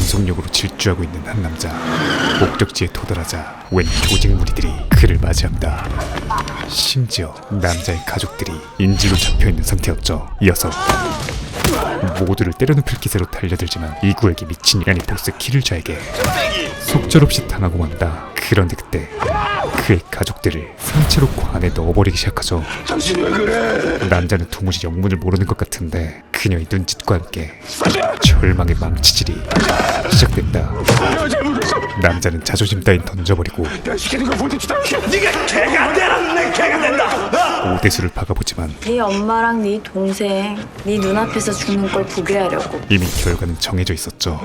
원속력으로 질주하고 있는 한 남자. 목적지에 도달하자 웬 조직 무리들이 그를 맞이합니다. 심지어 남자의 가족들이 인질로 잡혀있는 상태였죠. 이어서 모두를 때려눕힐 기세로 달려들지만 이구에게 미친 이란이 보스 키를자에게 속절없이 당하고 만다. 그런데 그때 그의 가족들을 상체로 관에 넣어버리기 시작하죠. 당신 왜 그래? 남자는 도무지 영문을 모르는 것 같은데 그녀의 눈짓과 함께 절망의 망치질이 시작된다. 남자는 자존심 따윈 던져버리고 내 시키는 거 보여주다. 네가 개가 되라. 내 개가 된다. 오대수를 박아보지만 네 엄마랑 네 동생 네 눈앞에서 죽는 걸 보게 하려고. 이미 결과는 정해져 있었죠.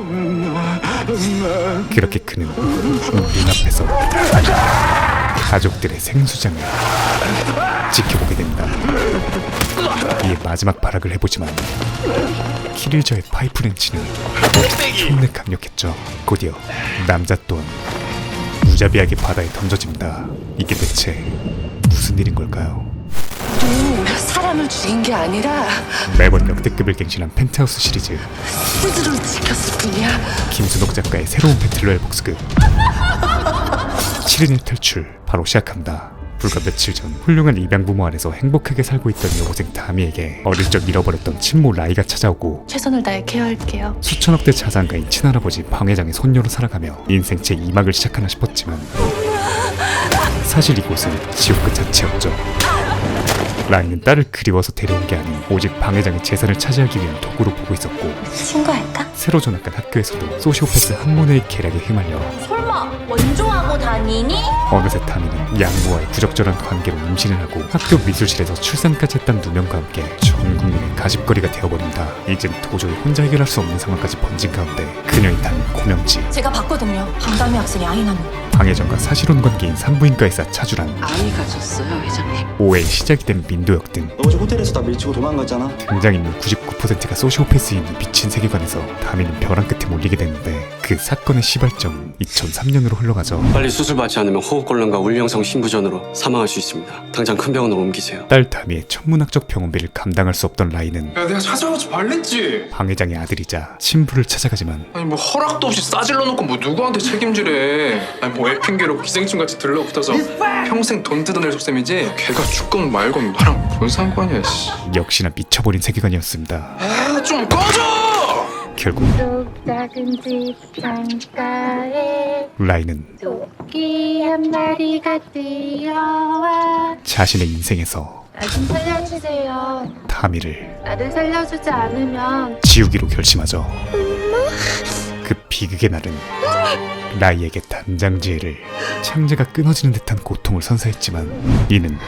그렇게 그는 눈앞에서 가족들의 생수장을 지켜보게 된다. 이에 마지막 발악을 해보지만 키릴저의 파이프 렌치는 존내 강력했죠. 곧이어 남자 또한 무자비하게 바다에 던져집니다. 이게 대체 무슨 일인 걸까요? 사람을 죽인 게 아니라 매번 역대급을 갱신한 펜트하우스 시리즈, 스스로 지켰을 뿐이야. 김순옥 작가의 새로운 배틀로얄 복수극 7인의 탈출 바로 시작합니다. 불과 며칠 전 훌륭한 입양부모 안에서 행복하게 살고 있던 여고생 다미에게 어릴 적 잃어버렸던 친모 라이가 찾아오고 최선을 다해 케어할게요. 수천억대 자산가인 친할아버지 방 회장의 손녀로 살아가며 인생 제2막을 시작하나 싶었지만 사실 이곳은 지옥 그 자체였죠. 라이는 딸을 그리워서 데려온 게 아닌 오직 방 회장의 재산을 차지하기 위한 도구로 보고 있었고, 신고할까? 새로 전학한 학교에서도 소시오패스 한모네의 계략에 휘말려 설마 원종하고 다니니? 어느새 다미는 양부와의 부적절한 관계로 임신을 하고 학교 미술실에서 출산까지 했던 누명과 함께 전 국민의 가십거리가 되어버린다. 이젠 도저히 혼자 해결할 수 없는 상황까지 번진 가운데 그녀의 담임 고명지, 제가 봤거든요. 방담이 학생이 아이 낳는 거. 방혜정과 사실혼 관계인 산부인과의사 차주란, 아이 가졌어요, 회장님. 오해의 시작이 된 민도혁 등 너 어제 호텔에서 나 밀치고 도망갔잖아. 등장인물 99%가 소시오패스인 이 미친 세계관에서 다미는 벼랑 끝에 몰리게 되는데 그 사건의 시발점은 2003년으로 흘러가죠. 빨리 수술받지 않으면 호흡곤란과 울영성 심부전으로 사망할 수 있습니다. 당장 큰 병원으로 옮기세요. 딸 다미의 천문학적 병원비를 감당할 수 없던 라이는 야, 내가 찾아오지 말랬지. 방 회장의 아들이자 친부를 찾아가지만 아니 뭐 허락도 없이 싸질러 놓고 뭐 누구한테 책임지래. 아니 뭐 애핑계로 기생충같이 들러붙어서 평생 돈 뜯어낼 속셈이지. 걔가 죽건 말건 나랑 뭔 상관이야. 씨. 역시나 미쳐버린 세계관이었습니다. 아, 좀 꺼져. 결국 작은 집 창가에 라이는 토끼 한 마리가 뛰어와. 자신의 인생에서 나 좀 살려주세요. 다미를 나를 살려주지 않으면 지우기로 결심하죠. 그 비극의 날은 라이에게 단장지혜를, 창제가 끊어지는 듯한 고통을 선사했지만 이는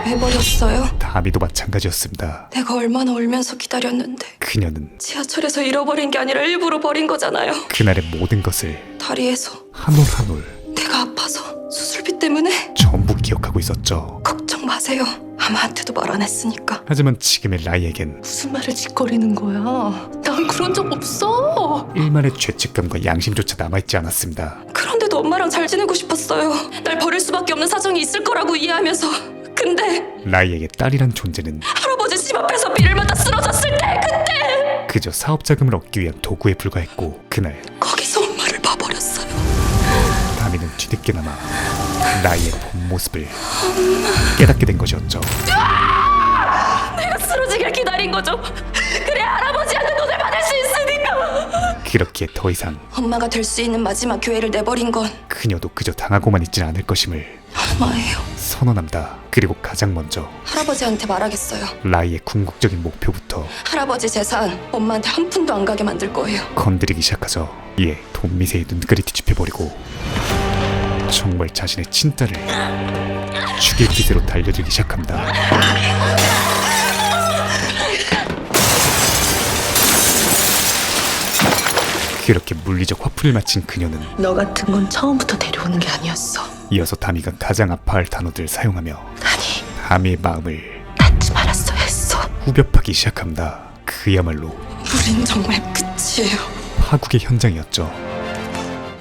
왜 버렸어요? 다미도 마찬가지였습니다. 내가 얼마나 울면서 기다렸는데. 그녀는 지하철에서 잃어버린 게 아니라 일부러 버린 거잖아요. 그날의 모든 것을 다리에서 한 올 한 올 내가 아파서 수술비 때문에. 전부 기억하고 있었죠. 걱정 마세요. 아무한테도 말 안 했으니까. 하지만 지금의 라이에겐 무슨 말을 짓거리는 거야? 난 그런 적 없어. 일말의 죄책감과 양심조차 남아있지 않았습니다. 그런데도 엄마랑 잘 지내고 싶었어요. 날 버릴 수밖에 없는 사정이 있을 거라고 이해하면서. 근데 라이에게 딸이란 존재는 할아버지 집 앞에서 비를 맞다 쓰러졌을 때 그때 그저 사업 자금을 얻기 위한 도구에 불과했고, 그날 거기서 엄마를 봐버렸어요. 다미는 뒤늦게나마 라이의 본 모습을 깨닫게 된 것이었죠. 내가 쓰러지길 기다린 거죠. 그래 할아버지한테 돈을 받을 수 있으니까. 그렇기에 더 이상 엄마가 될 수 있는 마지막 기회를 내버린 건 그녀도 그저 당하고만 있지는 않을 것임을 엄마예요. 선언합니다. 그리고 가장 먼저 할아버지한테 말하겠어요. 라이의 궁극적인 목표부터 할아버지 재산 엄마한테 한 푼도 안 가게 만들 거예요. 건드리기 시작하죠. 이에 돈미세의 눈깔이 뒤집혀버리고 정말 자신의 친딸을 죽일 기세로 달려들기 시작합니다. 그렇게 물리적 화풀이를 마친 그녀는 너 같은 건 처음부터 데려오는 게 아니었어. 이어서 다미가 가장 아파할 단어들을 사용하며 아니, 다미의 마음을 낳지 말았어야 했어. 후벼파기 시작합니다. 그야말로 우린 정말 끝이에요. 파국의 현장이었죠.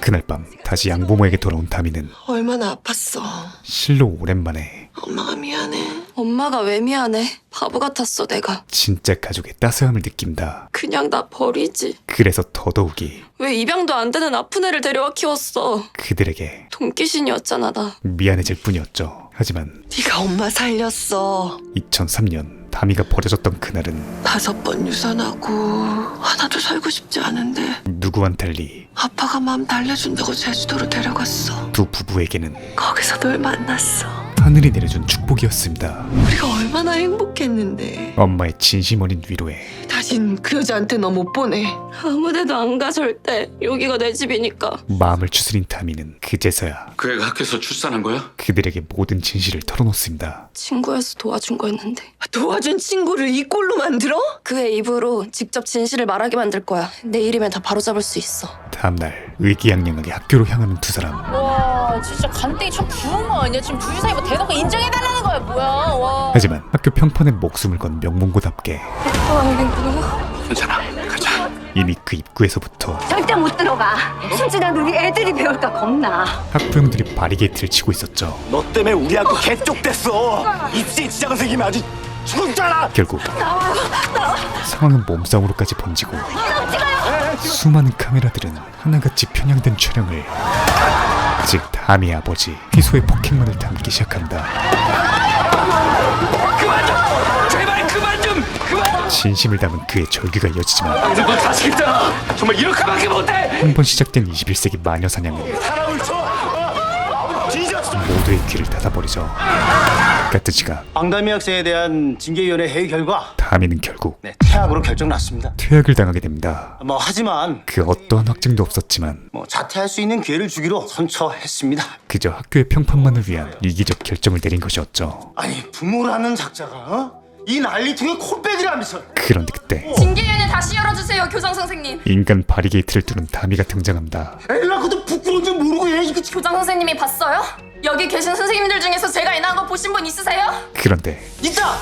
그날 밤 다시 양부모에게 돌아온 다미는 얼마나 아팠어. 실로 오랜만에 엄마가 미안해. 엄마가 왜 미안해? 바보 같았어 내가. 진짜 가족의 따스함을 느낀다. 그냥 나 버리지. 그래서 더더욱이 왜 입양도 안 되는 아픈 애를 데려와 키웠어. 그들에게 돈귀신이었잖아 나. 미안해질 뿐이었죠. 하지만 네가 엄마 살렸어. 2003년 다미가 버려졌던 그날은 5번 유산하고 하나도 살고 싶지 않은데 누구와는 달리 아빠가 마음 달래준다고 제주도로 데려갔어. 두 부부에게는 거기서 널 만났어. 하늘이 내려준 축복이었습니다. 우리가 얼마나 행복했는데. 엄마의 진심 어린 위로에 다신 그 여자한테 너 못 보내. 아무데도 안 가 절대. 여기가 내 집이니까. 마음을 추스린 다미는 그제서야 그 애가 학교에서 출산한 거야? 그들에게 모든 진실을 털어놓습니다. 친구여서 도와준 거였는데. 도와준 친구를 이 꼴로 만들어? 그의 입으로 직접 진실을 말하게 만들 거야. 내일이면 다 바로잡을 수 있어. 다음날 의기양양하게 학교로 향하는 두 사람. 와 진짜 간땡이 참 부은 거 아니야? 지금 둘이 사이 뭐 대놓고 인정해달라는 거야 뭐야? 와. 하지만 학교 평판에 목숨을 건 명문고답게 괜찮아. 가자. 이미 그 입구에서부터 절대 못 들어가. 순진한 우리 애들이 배울까 겁나. 학부형들이 바리게이트를 치고 있었죠. 너 때문에 우리 학교 개쪽됐어. 입시에 지장은 생기면 아주 죽었잖아. 결국 상황은 몸싸움으로까지 번지고 수많은 카메라들은 하나같이 편향된 촬영을, 즉 다미의 아버지 희소의 폭행만을 담기 시작한다. 그만 좀. 제발 그만 좀. 그만. 진심을 담은 그의 절규가 이어지지만 너 자식 있잖아. 정말 이렇게밖에 못해. 한 번 시작된 21세기 마녀 사냥은 사람을 쳐. 뒤졌어. 모두의 귀를 닫아버리죠. 같은 시각 방담이 학생에 대한 징계위원회 회의 결과 다미는 결국 퇴학으로 결정났습니다. 퇴학을 당하게 됩니다. 하지만 그 어떠한 확증도 없었지만 자퇴할 수 있는 기회를 주기로 선처했습니다. 그저 학교의 평판만을 위한 이기적 결정을 내린 것이었죠. 아니 부모라는 작자가 이 난리통에 콧배기라면서. 그런데 그때 징계위원회 다시 열어주세요 교장 선생님. 인간 바리게이트를 뚫은 다미가 등장합니다. 애 낳고도 부끄러운 줄 모르고 얘 이거 교장 선생님이 봤어요? 여기 계신 선생님들 중에서 제가 애 낳은 거 보신 분 있으세요? 그런데 있다.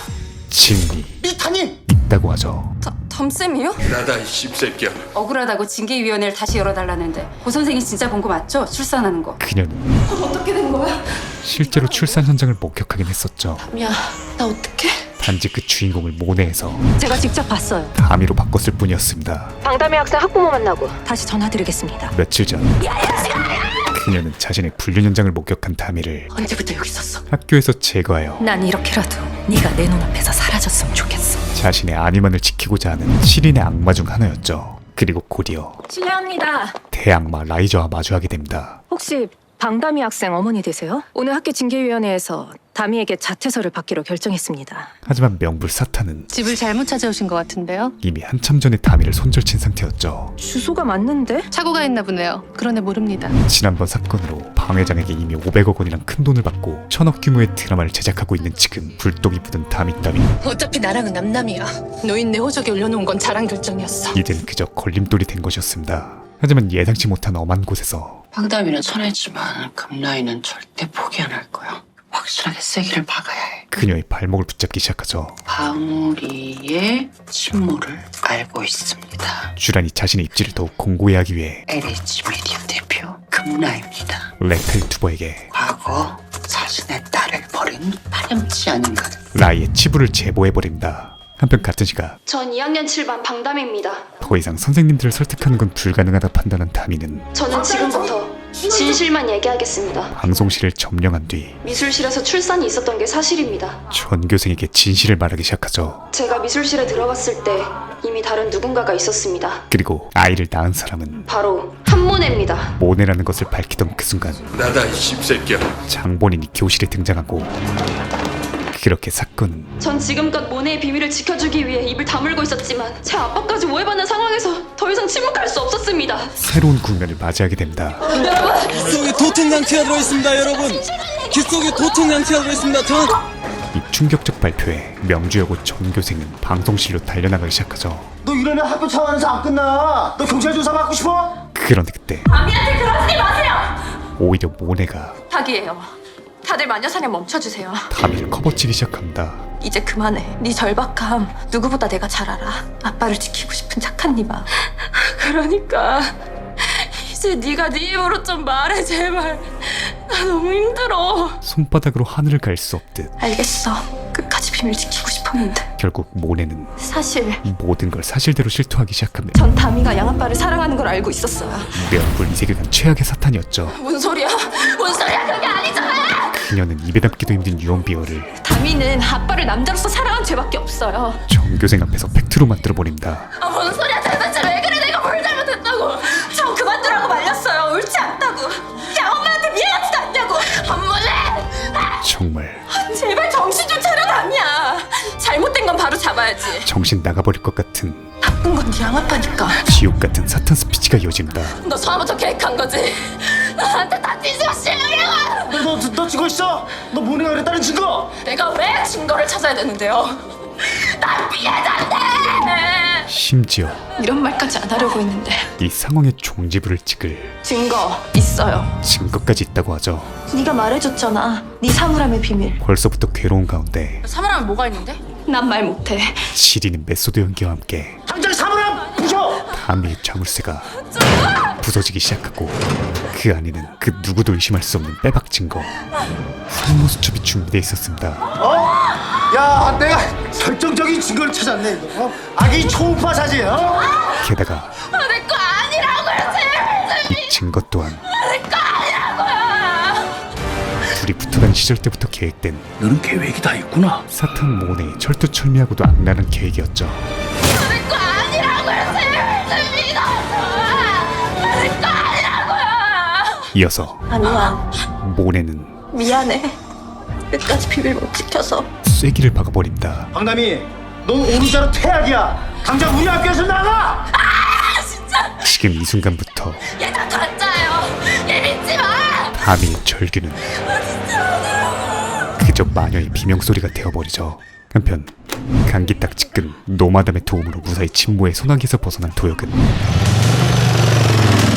진이 이탄이 있다고 하죠. 덤쌤이요? 나다 이 씹새끼야. 억울하다고 징계위원회를 다시 열어달라는데 고 선생이 진짜 본 거 맞죠? 출산하는 거. 그녀는 어떻게 된 거야? 실제로 출산 현장을 목격하긴 했었죠. 야, 나 어떡해? 단지 그 주인공을 모내해서 제가 직접 봤어요. 다미로 바꿨을 뿐이었습니다. 방담이 학생 학부모 만나고 다시 전화드리겠습니다. 며칠 전 그녀는 자신의 불륜 현장을 목격한 다미를 언제부터 여기 있었어? 학교에서 제거하여 난 이렇게라도 네가 내 눈앞에서 사라졌으면 좋겠어. 자신의 안위만을 지키고자 하는 시린의 악마 중 하나였죠. 그리고 곧이어 실례합니다. 대악마 라이저와 마주하게 됩니다. 혹시 방담이 학생 어머니 되세요? 오늘 학교 징계위원회에서 다미에게 자퇴서를 받기로 결정했습니다. 하지만 명불사탄은 집을 잘못 찾아오신 것 같은데요? 이미 한참 전에 다미를 손절친 상태였죠. 주소가 맞는데? 착오가 있나 보네요. 그런데 모릅니다. 지난번 사건으로 방 회장에게 이미 500억 원이란 큰 돈을 받고 1000억 규모의 드라마를 제작하고 있는 지금 불똥이 부은 다미 따위 어차피 나랑은 남남이야. 노인네 호적에 올려놓은 건 자랑 결정이었어. 이젠 그저 걸림돌이 된 것이었습니다. 하지만 예상치 못한 엄한 곳에서 방담이는 쳐냈지만 금라이는 절대 포기 안 할 거야. 확실하게 세기를 박아야 해. 그녀의 발목을 붙잡기 시작하죠. 방울이의 침몰을 알고 있습니다. 쥐란이 자신의 입지를 더욱 공고히 하기 위해 LH 미디어 대표 금라입니다. 렉탈 투버에게 과거 자신의 딸을 버린 파렴치 않은 것. 라이의 치부를 제보해버립니다. 한편 같은 시각 전 2학년 7반 방담입니다. 더 이상 선생님들을 설득하는 건 불가능하다 판단한 다미는 저는 지금부터 진실만 얘기하겠습니다. 방송실을 점령한 뒤 미술실에서 출산이 있었던 게 사실입니다. 전교생에게 진실을 말하기 시작하죠. 제가 미술실에 들어갔을 때 이미 다른 누군가가 있었습니다. 그리고 아이를 낳은 사람은 바로 한모네입니다. 모네라는 것을 밝히던 그 순간 나다 이 씹새끼야. 장본인이 교실에 등장하고 그렇게 사건은 전 지금껏 모네의 비밀을 지켜주기 위해 입을 다물고 있었지만 제 아빠까지 오해받는 상황에서 더 이상 침묵할 수 없었습니다. 새로운 국면을 맞이하게 됩니다. 귓속에 도통양치가 들어있습니다, 여러분. 귓속에 도통양치가 들어있습니다. 이 충격적 발표에 명주여고 전교생은 방송실로 달려나가기 시작하죠. 너 이러면 학교 차원에서 안 끝나. 너 경찰 조사 받고 싶어? 그런데 그때 아미한테 그러지 마세요! 오히려 모네가 닭이에요. 다들 마녀사냥 멈춰주세요. 다미를 커버치기 시작합니다. 이제 그만해. 네 절박함 누구보다 내가 잘 알아. 아빠를 지키고 싶은 착한 니마. 그러니까 이제 네가 네 입으로 좀 말해 제발. 나 너무 힘들어. 손바닥으로 하늘을 갈 수 없듯 알겠어. 끝까지 비밀 지키고 싶었는데 결국 모네는 사실 모든 걸 사실대로 실토하기 시작합니다. 전 다미가 양아빠를 사랑하는 걸 알고 있었어요. 명불 이 세계관 최악의 사탄이었죠. 뭔 소리야? 뭔 소리야? 그게 아니잖아. 그녀는 입에 담기도 힘든 유언비어를 다미는 아빠를 남자로서 사랑한 죄밖에 없어요. 전교생 앞에서 팩트로 만들어버립니다. 아, 뭔 소리야? 대체 왜 그래? 내가 뭘 잘못했다고? 저 그만두라고 말렸어요. 옳지 않다고. 야, 엄마한테 미안하지도 않냐고. 안무지. 정말 제발 정신 좀 차려, 다미야. 잘못된 건 바로 잡아야지. 정신 나가버릴 것 같은 나쁜 건 네 양아빠니까. 지옥 같은 사탄 스피치가 이어집니다. 너 처음부터 계획한 거지. 나한테 다 뒤집어 씌우려고. 너 죽어 있어. 너 모네가 그랬다는 증거. 내가 왜 증거를 찾아야 되는데요? 난 피해자인데. 심지어 이런 말까지 안 하려고 했는데 이 상황에 종지부를 찍을 증거 있어요. 증거까지 있다고 하죠. 네가 말해줬잖아. 네 사물함의 비밀. 벌써부터 괴로운 가운데 사물함에 뭐가 있는데? 난 말 못해. 시리는 메소드 연기와 함께 당장 사물함 부셔. 다미의 자물쇠가 부서지기 시작하고 그 안에는 그 누구도 의심할 수 없는 빼박 증거 살모수첩이 준비되어 있었습니다. 야, 내가 결정적인 증거를 찾았네. 이거. 아기 초음파 사진. 게다가 내 거 아니라고요. 이 증거 또한 내 거 아니라고요. 둘이 붙어다닌 시절 때부터 계획된 너는 계획이 다 있구나. 사탄 모네의 철두철미하고도 악랄한 계획이었죠. 내 거 아니라고요. 제발 좀 믿어줘. 내 거 아니라고요. 이어서 아니야. 모네는 미안해. 끝까지 비밀 못 지켜서. 쐐기를 박아버립니다. 박남희, 넌 오른자로 퇴학이야. 당장 우리 학교에서 나가. 지금 이 순간부터 얘 다 가짜예요. 얘 믿지 마. 다미의 절규는 그저 마녀의 비명소리가 되어버리죠. 한편 감기 딱 지끈 노마담의 도움으로 무사히 진모의 소나기에서 벗어난 도혁은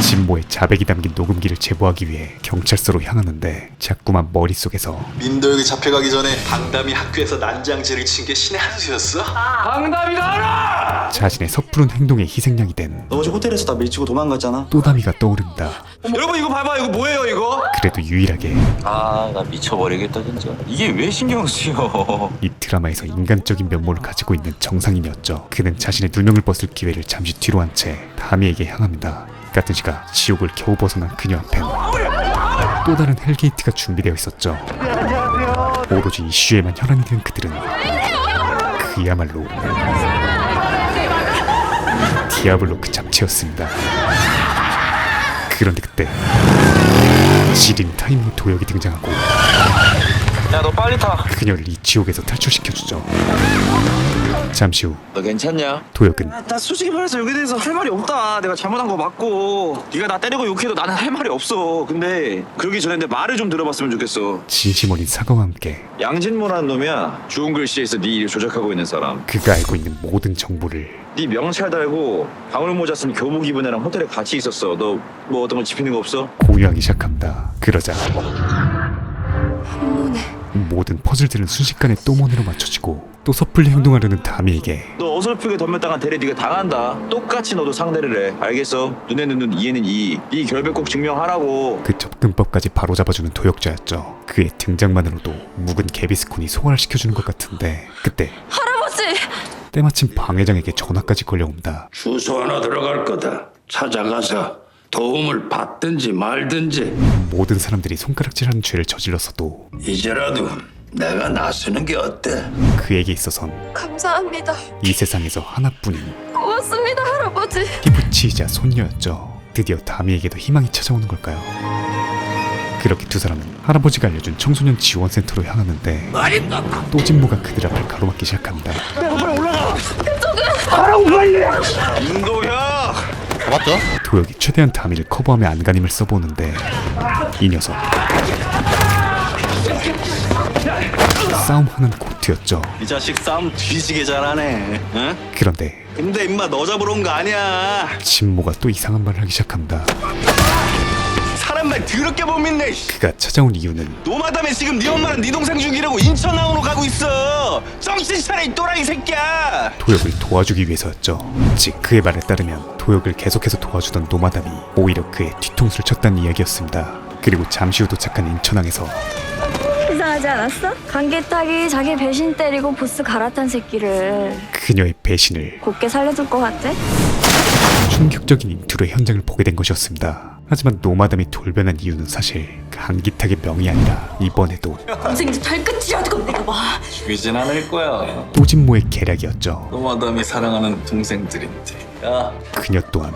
진모의 자백이 담긴 녹음기를 제보하기 위해 경찰서로 향하는데 자꾸만 머릿속에서 민도혁이 잡혀가기 전에 방담이 학교에서 난장질을 친 게 신의 한 수였어? 방담이가 알아. 자신의 섣부른 행동의 희생양이 된 너 어제 호텔에서 다 밀치고 도망갔잖아. 또다미가 떠오릅니다. 여러분 이거 봐봐. 이거 뭐예요 이거? 그래도 유일하게 아, 나 미쳐버리겠다 진짜. 이게 왜 신경 쓰여? 이 드라마에서 인간적인 면모를 가지고 있는 정상인이었죠. 그는 자신의 누명을 벗을 기회를 잠시 뒤로 한 채 다미에게 향합니다. 같은 시각 지옥을 겨우 벗어난 그녀 앞엔 또 다른 헬게이트가 준비되어 있었죠. 오로지 이슈에만 혈안이 된 그들은 그야말로 디아블로 그 잡채였습니다. 그런데 그때 지린 타이밍 도역이 등장하고 야, 너 빨리 타. 그녀를 이 지옥에서 탈출시켜주죠. 잠시 후 너 괜찮냐? 도역은 나 솔직히 말해서 여기에 대해서 할 말이 없다. 내가 잘못한 거 맞고 네가 나 때리고 욕해도 나는 할 말이 없어. 근데 그러기 전에 내 말을 좀 들어봤으면 좋겠어. 진심 어린 사과와 함께 양진모라는 놈이야. 좋은 글씨에서 네 일을 조작하고 있는 사람. 그가 알고 있는 모든 정보를 네 명찰 달고 방울모자 쓴 교복 입은 애랑 호텔에 같이 있었어. 너 뭐 어떤 거 짚히는 거 없어? 공유하기 시작합니다. 그러자 모든 퍼즐들은 순식간에 또 모네로 맞춰지고 또 섣불리 행동하려는 다미에게 너 어설프게 덤볐다간 대래 네가 당한다. 똑같이 너도 상대를 해. 알겠어? 눈에는 눈, 이에는 이. 네 결백 꼭 증명하라고. 그 접근법까지 바로잡아주는 도역자였죠. 그의 등장만으로도 묵은 개비스콘이 소활시켜주는 것 같은데 그때 할아버지. 때마침 방 회장에게 전화까지 걸려옵니다. 주소 하나 들어갈 거다. 찾아가서 도움을 받든지 말든지. 모든 사람들이 손가락질하는 죄를 저질렀어도 이제라도 내가 나서는 게 어때? 그에게 있어선 감사합니다. 이 세상에서 하나뿐인 고맙습니다, 할아버지. 피부치이자 손녀였죠. 드디어 다미에게도 희망이 찾아오는 걸까요? 그렇게 두 사람은 할아버지가 알려준 청소년 지원센터로 향하는데 또 진모가 그들 앞을 가로막기 시작합니다. 인도야. 맞죠? 도역이 최대한 다미를 커버하며 안간힘을 써보는데 이 녀석 싸움하는 고트였죠. 이 자식 싸움 뒤지게 잘하네. 응? 그런데 근데 임마 너 잡으러 온 거 아니야. 진모가 또 이상한 말을 하기 시작합니다. 사람 말 더럽게 못 믿네. 그가 찾아온 이유는 노마담에 지금 네 엄마랑 네 동생 죽이려고 인천항으로 가고 있어. 정신 차려 이 또라이 새끼야. 도역을 도와주기 위해서였죠. 즉 그의 말에 따르면 도역을 계속해서 도와주던 노마담이 오히려 그의 뒤통수를 쳤다는 이야기였습니다. 그리고 잠시 후 도착한 인천항에서 하지 않았어? 강기탁이 자기 배신 때리고 보스 갈아탄 새끼를 그녀의 배신을 곱게 살려줄 것 같아? 충격적인 인트로 현장을 보게 된 것이었습니다. 하지만 노마담이 돌변한 이유는 사실 강기탁의 명이 아니라 이번에도 동생이 발끝이라도 내가 봐. 죽이진 않을 거야. 또진모의 계략이었죠. 노마담이 사랑하는 동생들인데. 야, 그녀 또한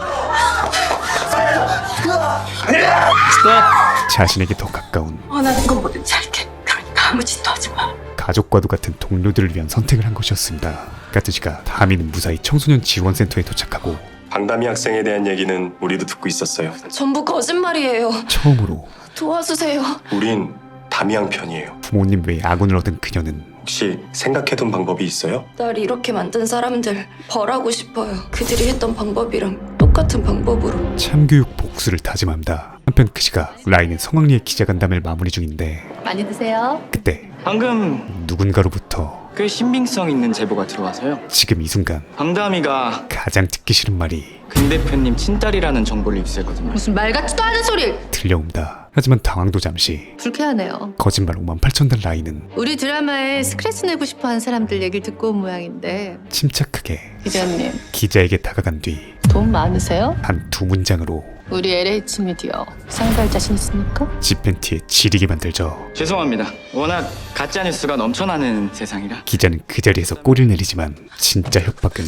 자신에게 더 가까운 원하는 건 뭐든지 할게. 그러니까 아무 짓도 하지 마. 가족과도 같은 동료들을 위한 선택을 한 것이었습니다. 까뜨지가 다미는 무사히 청소년 지원센터에 도착하고 방담이 학생에 대한 얘기는 우리도 듣고 있었어요. 전부 거짓말이에요. 처음으로 도와주세요. 우린 담이양 편이에요. 부모님 외에 아군을 얻은 그녀는 혹시 생각해둔 방법이 있어요? 날 이렇게 만든 사람들 벌하고 싶어요. 그들이 했던 방법이랑 똑같은 방법으로. 참교육 복수를 다짐합니다. 한편 그 시각 라인은 성황리의 기자간담회를 마무리 중인데 많이 드세요. 그때 방금 누군가로부터 꽤 신빙성 있는 제보가 들어와서요. 지금 이 순간 방담이가 가장 듣기 싫은 말이 근 대표님 친딸이라는 정보를 입수했거든요. 무슨 말 같지도 않은 소리. 들려온다. 하지만 당황도 잠시. 불쾌하네요. 거짓말 58,000달 라인은 우리 드라마에 스크래치 내고 싶어하는 사람들 얘기를 듣고 온 모양인데 침착하게 기자님 기자에게 다가간 뒤 돈 많으세요? 한 두 문장으로 우리 LH 미디어 상대할 자신 있습니까? 지팬티에 지리게 만들죠. 죄송합니다. 워낙 가짜 뉴스가 넘쳐나는 세상이라. 기자는 그 자리에서 꼬리를 내리지만 진짜 협박은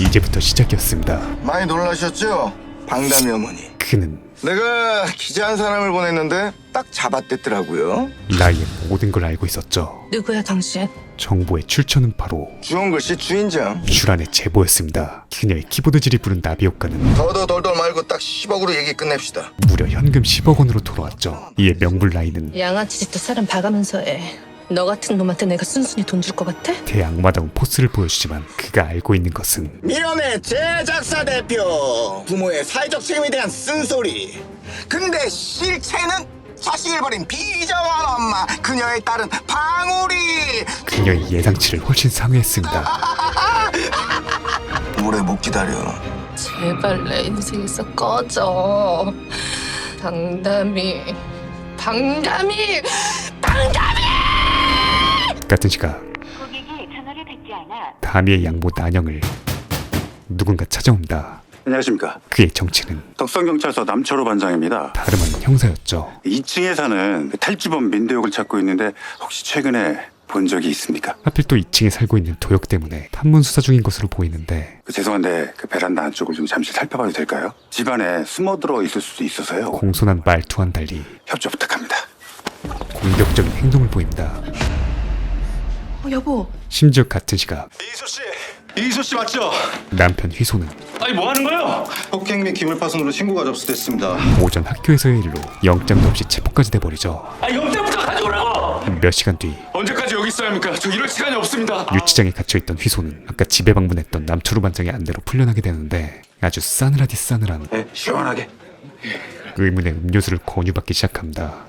이제부터 시작이었습니다. 많이 놀라셨죠? 방담이 어머니. 그는 내가 기자 한 사람을 보냈는데 딱 잡아댔더라고요. 라이의 모든 걸 알고 있었죠. 누구야 당신? 정보의 출처는 바로 주홍글씨 주인장. 주란의 제보였습니다. 그녀의 키보드질이 부른 나비 효과는 더더 돌돌 말고 딱 10억으로 얘기 끝냅시다. 무려 현금 10억 원으로 돌아왔죠. 이에 명불 라인은 양아치 짓도 사람 봐가면서 해. 너 같은 놈한테 내가 순순히 돈 줄 것 같아? 대악마다운 포스를 보여주지만 그가 알고 있는 것은 미련의 제작사 대표. 부모의 사회적 책임에 대한 쓴소리. 근데 실체는 자식을 버린 비정한 엄마. 그녀의 딸은 방울이. 그녀의 예상치를 훨씬 상회했습니다. 오래 못 기다려. 제발 내 인생에서 꺼져. 방담이 같은 시각 다미의 양모 난영을 누군가 찾아온다. 안녕하십니까. 그의 정체는 덕성경찰서 남철호 반장입니다. 다름 아닌 형사였죠. 2층에 사는 탈주범 민도혁을 찾고 있는데 혹시 최근에 본 적이 있습니까? 하필 또 2층에 살고 있는 도역 때문에 탐문 수사 중인 것으로 보이는데 죄송한데 그 베란다 안쪽을 좀 잠시 살펴봐도 될까요? 집안에 숨어들어 있을 수도 있어서요. 공손한 말투와는 달리 협조 부탁합니다. 공격적인 행동을 보입니다. 여보. 심지어 같은 시각 이수 씨 맞죠? 남편 휘소는 아니 뭐 하는 거예요? 폭행 및 기물 파손으로 신고가 접수됐습니다. 오전 학교에서의 일로 영장도 없이 체포까지 돼버리죠. 영장부터 가져오라고. 몇 시간 뒤 언제까지 여기 있어야 합니까? 저 이럴 시간이 없습니다. 유치장에 갇혀있던 휘소는 아까 집에 방문했던 남초루 반장의 안대로 풀려나게 되는데 아주 싸늘하디 싸늘한 시원하게. 의문의 음료수를 권유받기 시작합니다.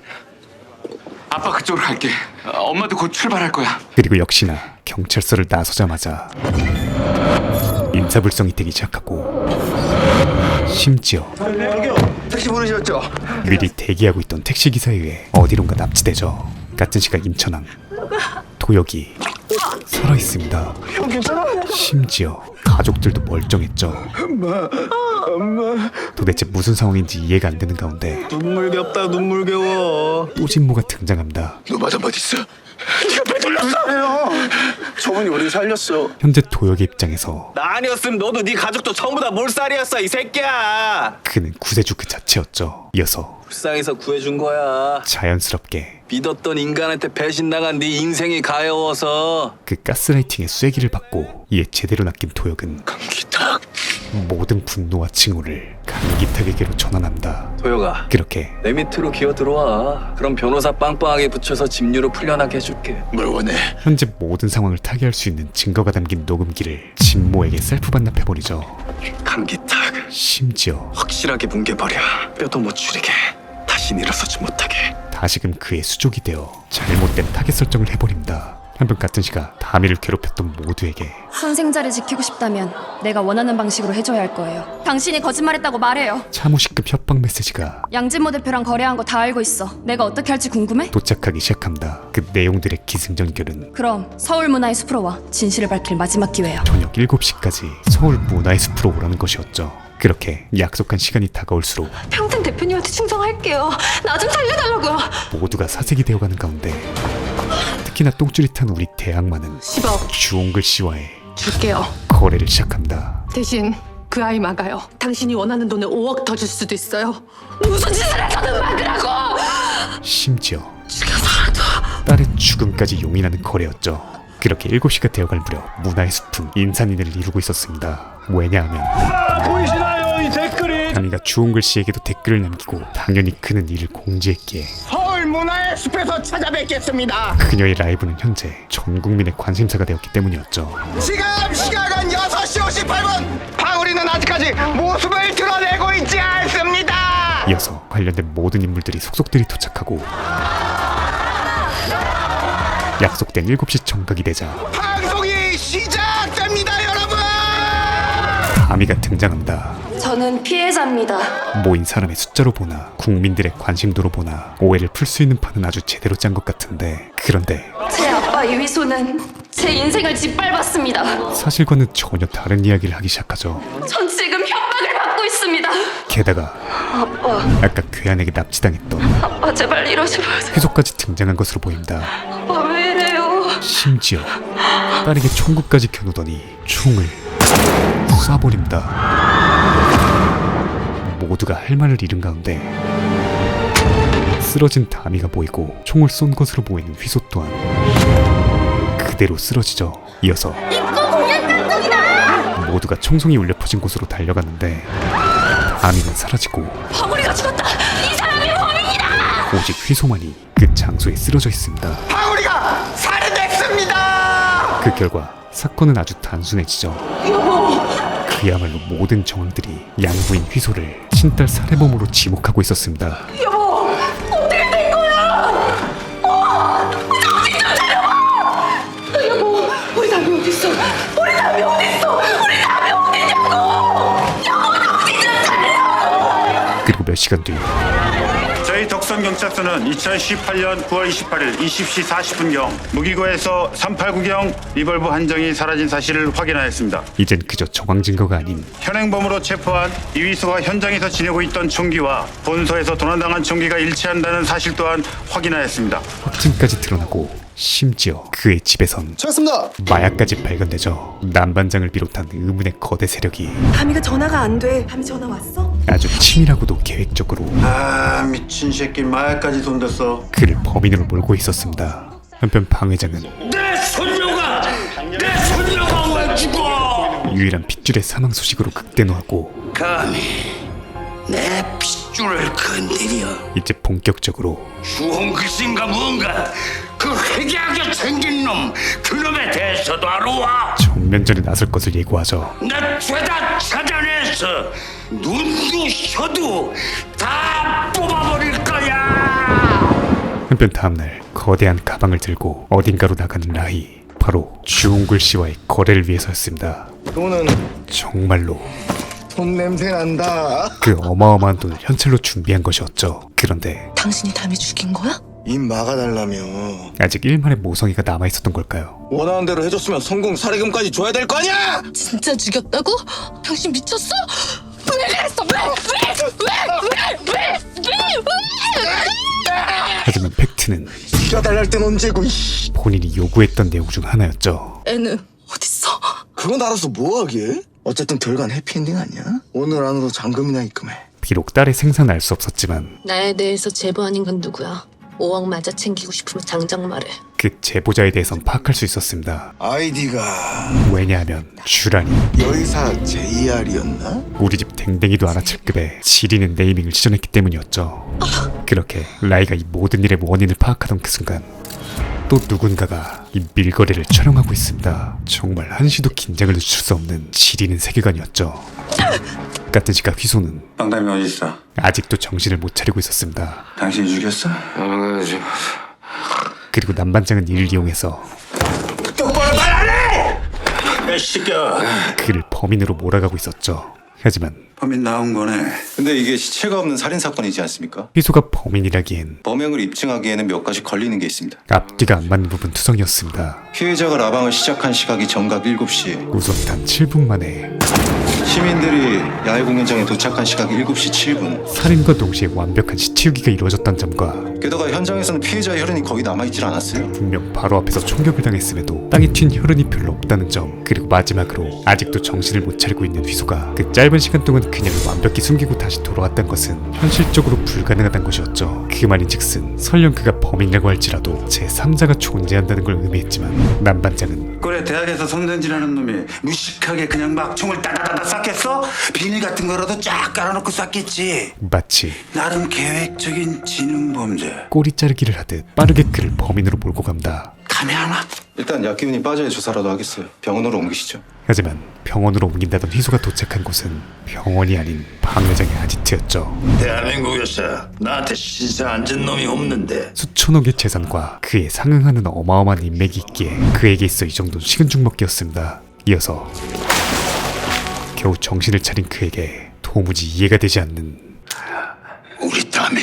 아빠 그쪽으로 갈게. 엄마도 곧 출발할 거야. 그리고 역시나 경찰서를 나서자마자 인사불성이 되기 시작하고 심지어 택시 부르셨죠? 미리 대기하고 있던 택시기사에 의해 어디론가 납치되죠. 같은 시각 임천왕 도역이 살아있습니다. 형 괜찮아? 심지어 가족들도 멀쩡했죠. 엄마. 도대체 무슨 상황인지 이해가 안 되는 가운데 눈물겹다 눈물겨워. 또진모가 등장합니다. 노마담 어디 있어? 네가 빼돌렸어. 저분이 우리 살렸어. 현재 도역의 입장에서 나 아니었으면 너도 네 가족도 전부 다 몰살이었어 이 새끼야. 그는 구세주 그 자체였죠. 이어서 불쌍해서 구해준 거야. 자연스럽게 믿었던 인간한테 배신당한 네 인생이 가여워서. 그 가스라이팅의 쐐기를 받고 이에 제대로 낚인 도역은 기탁. 모든 분노와 징후를 강기탁에게로 전환한다. 도혁아, 그렇게 내 밑으로 기어 들어와. 그럼 변호사 빵빵하게 붙여서 집유로 풀려나게 해줄게. 뭘 원해? 현재 모든 상황을 타개할 수 있는 증거가 담긴 녹음기를 진모에게 셀프 반납해버리죠. 강기탁, 심지어 확실하게 뭉개버려. 뼈도 못 추리게. 다신 일어서지 못하게. 다시금 그의 수족이 되어 잘못된 타겟 설정을 해버립니다. 한편 같은 시각 다미를 괴롭혔던 모두에게 선생자를 지키고 싶다면 내가 원하는 방식으로 해줘야 할 거예요. 당신이 거짓말했다고 말해요. 차무식급 협박 메시지가 양진모 대표랑 거래한 거 다 알고 있어. 내가 어떻게 할지 궁금해? 도착하기 시작합니다. 그 내용들의 기승전결은 그럼 서울문화의 숲으로 와. 진실을 밝힐 마지막 기회야. 저녁 7시까지 서울 문화의 숲으로 오라는 것이었죠. 그렇게 약속한 시간이 다가올수록 평생 대표님한테 충성할게요. 나 좀 살려달라고요. 모두가 사색이 되어가는 가운데 특히나 똥줄이 탄 우리 대학만은 10억 주홍글 씨와의 줄게요. 거래를 시작합니다. 대신 그 아이 막아요. 당신이 원하는 돈에 5억 더 줄 수도 있어요. 무슨 짓을 해서는 막으라고! 심지어 딸의 죽음까지 용인하는 거래였죠. 그렇게 7시가 되어갈 무렵 문화의 숲은 인산인해를 이루고 있었습니다. 왜냐하면 보이시나요 이 댓글이? 다미가 주홍글 씨에게도 댓글을 남기고 당연히 그는 이를 공지했기에 서울 문화의 숲에서 찾아뵙겠습니다. 그녀의 라이브는 현재 전 국민의 관심사가 되었기 때문이었죠. 지금 시각은 6시 58분. 방울이는 아직까지 모습을 드러내고 있지 않습니다. 이어서 관련된 모든 인물들이 속속들이 도착하고 약속된 7시 정각이 되자 방송이 시작됩니다, 여러분. 다미가 등장한다. 저는 피해자입니다. 모인 사람의 숫자로 보나 국민들의 관심도로 보나 오해를 풀 수 있는 판은 아주 제대로 짠 것 같은데, 그런데 제 아빠 이휘소는 제 인생을 짓밟았습니다. 사실과는 전혀 다른 이야기를 하기 시작하죠. 전 지금 협박을 받고 있습니다. 게다가 아빠, 아까 괴한에게 납치당했던 아빠 제발 이러지 마세요. 휘소까지 등장한 것으로 보인다. 아빠 왜 이래요? 심지어 딸에게 총구까지 겨누더니 총을 쏴버립니다. 모두가 할 말을 잃은 가운데 쓰러진 다미가 보이고 총을 쏜 것으로 보이는 휘소 또한 그대로 쓰러지죠. 이어서 모두가 총성이 울려 퍼진 곳으로 달려갔는데 다미는 사라지고 방울이가 죽었다. 이 사람이 범인이다. 오직 휘소만이 그 장소에 쓰러져 있습니다. 방울이가 살해됐습니다. 그 결과 사건은 아주 단순해지죠. 그야말로 모든 정황들이 양부인 휘소를 친딸 살해범으로 지목하고 있었습니다. 여보, 어떻게 된 거야? 정신 좀 차려봐. 여보, 우리 남이 어딨어? 우리 남이 어딨어? 우리 남이 어딨냐고? 여보, 정신 좀 차려. 그리고 몇 시간 뒤 저희 덕선경찰서는 2018년 9월 28일 20시 40분경 무기고에서 389경 리볼버 한 정이 사라진 사실을 확인하였습니다. 이젠 그저 정황 증거가 아닌 현행범으로 체포한 이휘소가 현장에서 지내고 있던 총기와 본소에서 도난당한 총기가 일치한다는 사실 또한 확인하였습니다. 확증까지 드러나고 심지어 그의 집에선 찾았습니다. 마약까지 발견되죠. 남반장을 비롯한 의문의 거대 세력이 다미가 전화가 안 돼. 다미 전화 왔어? 아주 치밀하고도 계획적으로 아 미친 새끼 마약까지 손댔어. 그를 범인으로 몰고 있었습니다. 한편 방 회장은 내 손녀가 왜 죽어? 유일한 핏줄의 사망 소식으로 극대노하고 감히 내 핏줄을 건드려. 이제 본격적으로 주홍글씨인가 뭔가 그 회개하게 생긴 놈 그놈에 대해서도 알아와. 정면전에 나설 것을 예고하죠. 내 죄다 찾아내서 눈도 혀도 다 뽑아버릴 거야. 한편 다음날 거대한 가방을 들고 어딘가로 나가는 라희, 바로 주홍글 씨와의 거래를 위해서였습니다. 돈은 정말로 돈 냄새 난다. 그 어마어마한 돈을 현찰로 준비한 것이었죠. 그런데 당신이 다미 죽인 거야? 입 막아달라며. 아직 일말의 모성애가 남아있었던 걸까요? 원하는 대로 해줬으면 성공 사례금까지 줘야 될 거 아니야? 진짜 죽였다고? 당신 미쳤어? 왜 그랬어? 하지만 팩트는 죽여달랄 땐 언제고. 본인이 요구했던 내용 중 하나였죠. 애는 어딨어? 그건 알아서 뭐하게? 어쨌든 결과는 해피엔딩 아니야? 오늘 안으로 잔금이나 입금해. 비록 딸의 생사는 알 수 없었지만 나에 대해서 제보 아닌 건 누구야? 5억 맞아 챙기고 싶으면 당장 말해. 그 제보자에 대해선 파악할 수 있었습니다. 아이디가 왜냐하면 슈란이 여의사 JR이었나? 우리 집 댕댕이도 알아챌급의 지리는 네이밍을 지정했기 때문이었죠. 그렇게 라이가 이 모든 일의 원인을 파악하던 그 순간 또 누군가가 이 밀거래를 촬영하고 있습니다. 정말 한시도 긴장을 늦출 수 없는 지리는 세계관이었죠. 같은 시각 휘소는 당당히 어딨어? 아직도 정신을 못 차리고 있었습니다. 당신이 죽였어? 그리고 남반장은 이를 이용해서 똑바로 말 안 해! 야 시끼야. 그를 범인으로 몰아가고 있었죠. 하지만 범인 나온 거네. 근데 이게 시체가 없는 살인 사건이지 않습니까? 휘소가 범인이라기엔 범행을 입증하기에는 몇 가지 걸리는 게 있습니다. 앞뒤가 안 맞는 부분 투성이었습니다. 피해자가 라방을 시작한 시각이 정각 7시, 우선 단 7분 만에 시민들이 야외 공연장에 도착한 시각이 7시 7분. 살인과 동시에 완벽한 시치우기가 이루어졌다는 점과 게다가 현장에서는 피해자의 혈흔이 거의 남아있질 않았어요. 분명 바로 앞에서 총격을 당했음에도 땅에 튄 혈흔이 별로 없다는 점, 그리고 마지막으로 아직도 정신을 못 차리고 있는 휘소가 그 짧은 시간 동안 그녀를 완벽히 숨기고 다시 돌아왔다는 것은 현실적으로 불가능하다는 것이었죠. 그 말인즉슨 설령 그가 범인이라고 할지라도 제3자가 존재한다는 걸 의미했지만 남반장은 꼴에 대학에서 손댄질하는 놈이 무식하게 그냥 막 총을 따다다다 쐈겠어? 비닐 같은 거라도 쫙 깔아놓고 쐈겠지. 마치 나름 계획적인 지능 범죄. 꼬리 자르기를 하듯 빠르게 그를 범인으로 몰고 간다. 감이 안 와? 일단 약 기운이 빠져야 조사라도 하겠어요. 병원으로 옮기시죠. 하지만 병원으로 옮긴다던 휘소가 도착한 곳은 병원이 아닌 방 회장의 아지트였죠. 대한민국에서 나한테 신세 앉은 놈이 없는데. 수천억의 재산과 그에 상응하는 어마어마한 인맥이 있기에 그에게 있어 이 정도는 식은 죽 먹기였습니다. 이어서 겨우 정신을 차린 그에게 도무지 이해가 되지 않는 우리 딸이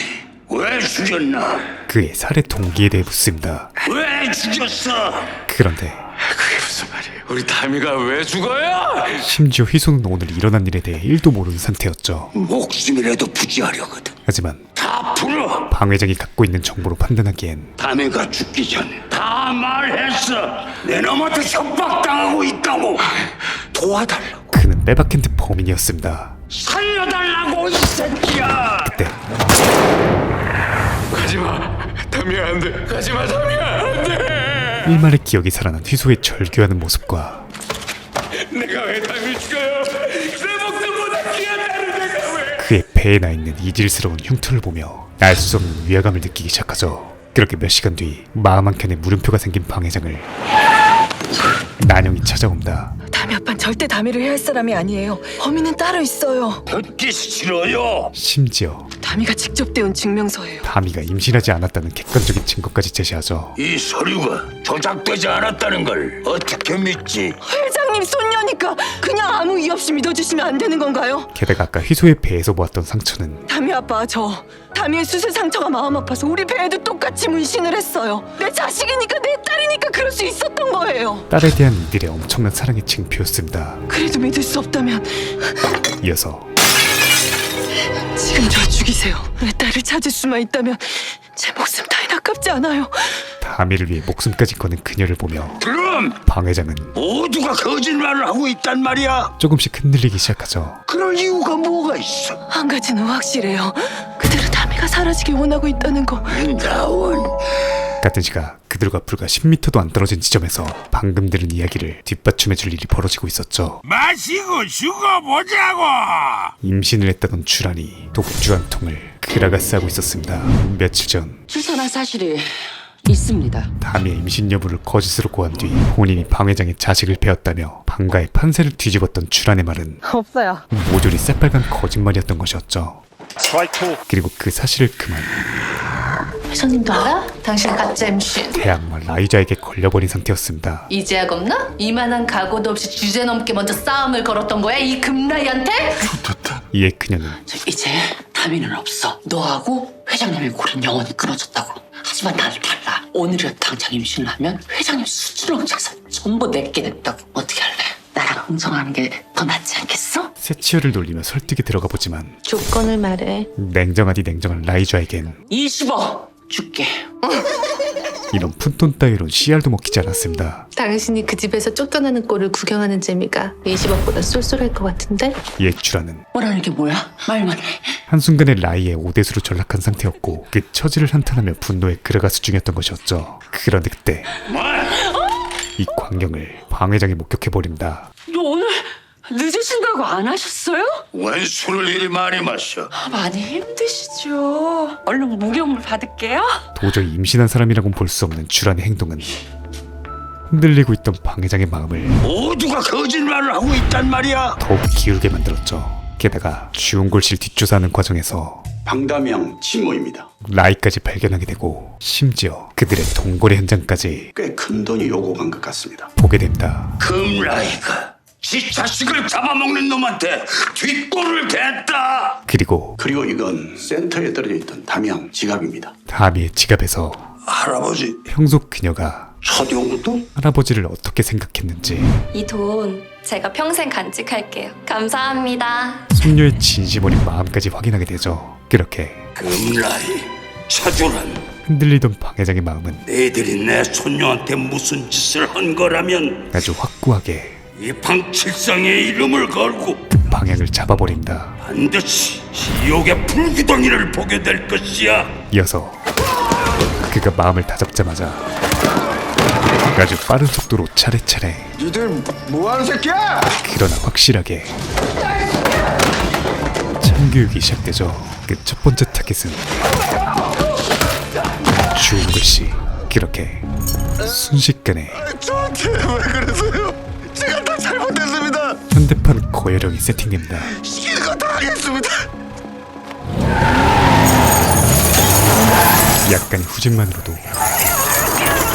왜 죽였나? 그의 살해 동기에 대해 묻습니다. 왜 죽였어? 그런데 그게 무슨 말이에요? 우리 다미가 왜 죽어요? 심지어 휘소는 오늘 일어난 일에 대해 1도 모르는 상태였죠. 목숨이라도 부지하려거든. 하지만 다 풀어. 방 회장이 갖고 있는 정보로 판단하기엔 다미가 죽기 전에 다 말했어. 내 놈한테 협박당하고 있다고. 도와달라고. 그는 빼박힌 듯 범인이었습니다. 살려달라고 이 새끼야. 그때 가지마. 담이야 안 돼. 가지마 담이야 안 돼. 일말의 기억이 살아난 휘소의 절규하는 모습과 내가 왜 담을 죽여요? 내 목숨보다 귀하다는 내가 왜? 그의 배에 나 있는 이질스러운 흉터를 보며 알 수 없는 위화감을 느끼기 시작하죠. 그렇게 몇 시간 뒤 마음 한켠에 물음표가 생긴 방 회장을 난영이 찾아온다. 담이 아빠는 절대 담이를 해야 할 사람이 아니에요. 범인은 따로 있어요. 듣기 싫어요. 심지어 담이가 직접 떼온 증명서예요. 다미가 임신하지 않았다는 객관적인 증거까지 제시하죠. 이 서류가 조작되지 않았다는 걸 어떻게 믿지? 회장님 손녀니까 그냥 아무 이유 없이 믿어주시면 안 되는 건가요? 게다가 아까 휘소의 배에서 보았던 상처는 담이 아빠 저 담이의 수술 상처가 마음 아파서 우리 배에도 똑같이 문신을 했어요. 내 자식이니까 내 딸이니까 그럴 수 있었던 거예요. 딸에 대한 이들의 엄청난 사랑의 징표였습니다. 그래도 믿을 수 없다면 이어서 지금 저 죽이세요. 내 딸을 찾을 수만 있다면 제 목숨 따윈 아깝지 않아요. 다미를 위해 목숨까지 거는 그녀를 보며 그럼 방 회장은 모두가 거짓말을 하고 있단 말이야. 조금씩 흔들리기 시작하죠. 그럴 이유가 뭐가 있어? 한 가지는 확실해요. 그들은 담이가 사라지길 원하고 있다는 거. 나원. 같은 시각 그들과 불과 10m도 안 떨어진 지점에서 방금 들은 이야기를 뒷받침해줄 일이 벌어지고 있었죠. 마시고 죽어보자고. 임신을 했다던 주란이 독주 한 통을 그라가 싸고 있었습니다. 며칠 전 추천한 사실이 있습니다. 다미의 임신 여부를 거짓으로 고한 뒤 본인이 방 회장의 자식을 베었다며 방가의 판세를 뒤집었던 주란의 말은 없어요. 모조리 새빨간 거짓말이었던 것이었죠. 그리고 그 사실을 그만 회장님도 알아? 당신 가짜 임신. 대학마 라이자에게 걸려버린 상태였습니다. 이제야 겁나? 이만한 각오도 없이 주제넘게 먼저 싸움을 걸었던 거야? 이 금라이한테? 이에 그녀는 이제 담이는 없어. 너하고 회장님의 골은 영원히 끊어졌다고. 하지만 나는 달라. 오늘이라 당장 임신을 하면 회장님 수천억 재산 전부 내게 됐다고. 어떻게 할래? 나랑 흥정하는 게 더 낫지 않겠어? 새치열을 놀리며 설득에 들어가 보지만 조건을 말해. 냉정하디 냉정한 라이자에겐 20억 줄게. 이런 푼돈 따위론 씨알도 먹히지 않았습니다. 당신이 그 집에서 쫓겨나는 꼴을 구경하는 재미가 20억보다 쏠쏠할 것 같은데? 이에 주라는 뭐라는 게 뭐야? 말만 해. 한순간에 라이의 오대수로 전락한 상태였고 그 처지를 한탄하며 분노에 그라가스 중이었던 것이었죠. 그런데 그때 이 광경을 방 회장이 목격해버립니다. 너 오늘 늦으신다고 안 하셨어요? 웬 술을 이리 많이 마셔? 많이 힘드시죠. 얼른 무경을 받을게요. 도저히 임신한 사람이라고는 볼 수 없는 주란의 행동은 흔들리고 있던 방 회장의 마음을 모두가 거짓말을 하고 있단 말이야. 더욱 기울게 만들었죠. 게다가 주홍골실 뒷조사하는 과정에서 방담형 친모입니다. 라이까지 발견하게 되고 심지어 그들의 동거래 현장까지 꽤 큰 돈이 오고 간 것 같습니다. 보게 된다. 금라이가 지 자식을 잡아먹는 놈한테 뒷골을 댔다. 그리고 이건 센터에 떨어져 있던 담양 지갑입니다. 다미의 지갑에서 할아버지 평소 그녀가 서대용돈? 할아버지를 어떻게 생각했는지 이 돈 제가 평생 간직할게요. 감사합니다. 손녀의 진심 어린 마음까지 확인하게 되죠. 그렇게 금라이 차주란 흔들리던 방 회장의 마음은 너희들이 내 손녀한테 무슨 짓을 한 거라면 아주 확고하게 이 방칠성의 이름을 걸고 방향을 잡아버린다. 반드시 지옥의 불구덩이를 보게 될 것이야. 이어서 그가 마음을 다잡자마자 아주 빠른 속도로 차례차례 니들 뭐하는 새끼야? 그러나 확실하게 참교육이 시작되죠. 그 첫 번째 타겟은 주은글씨. 그렇게 순식간에 저한테 왜 그러세요? 제가 다 잘못했습니다. 현대판 거열형이 세팅됩니다. 시키는 거 다 하겠습니다. 약간의 후진만으로도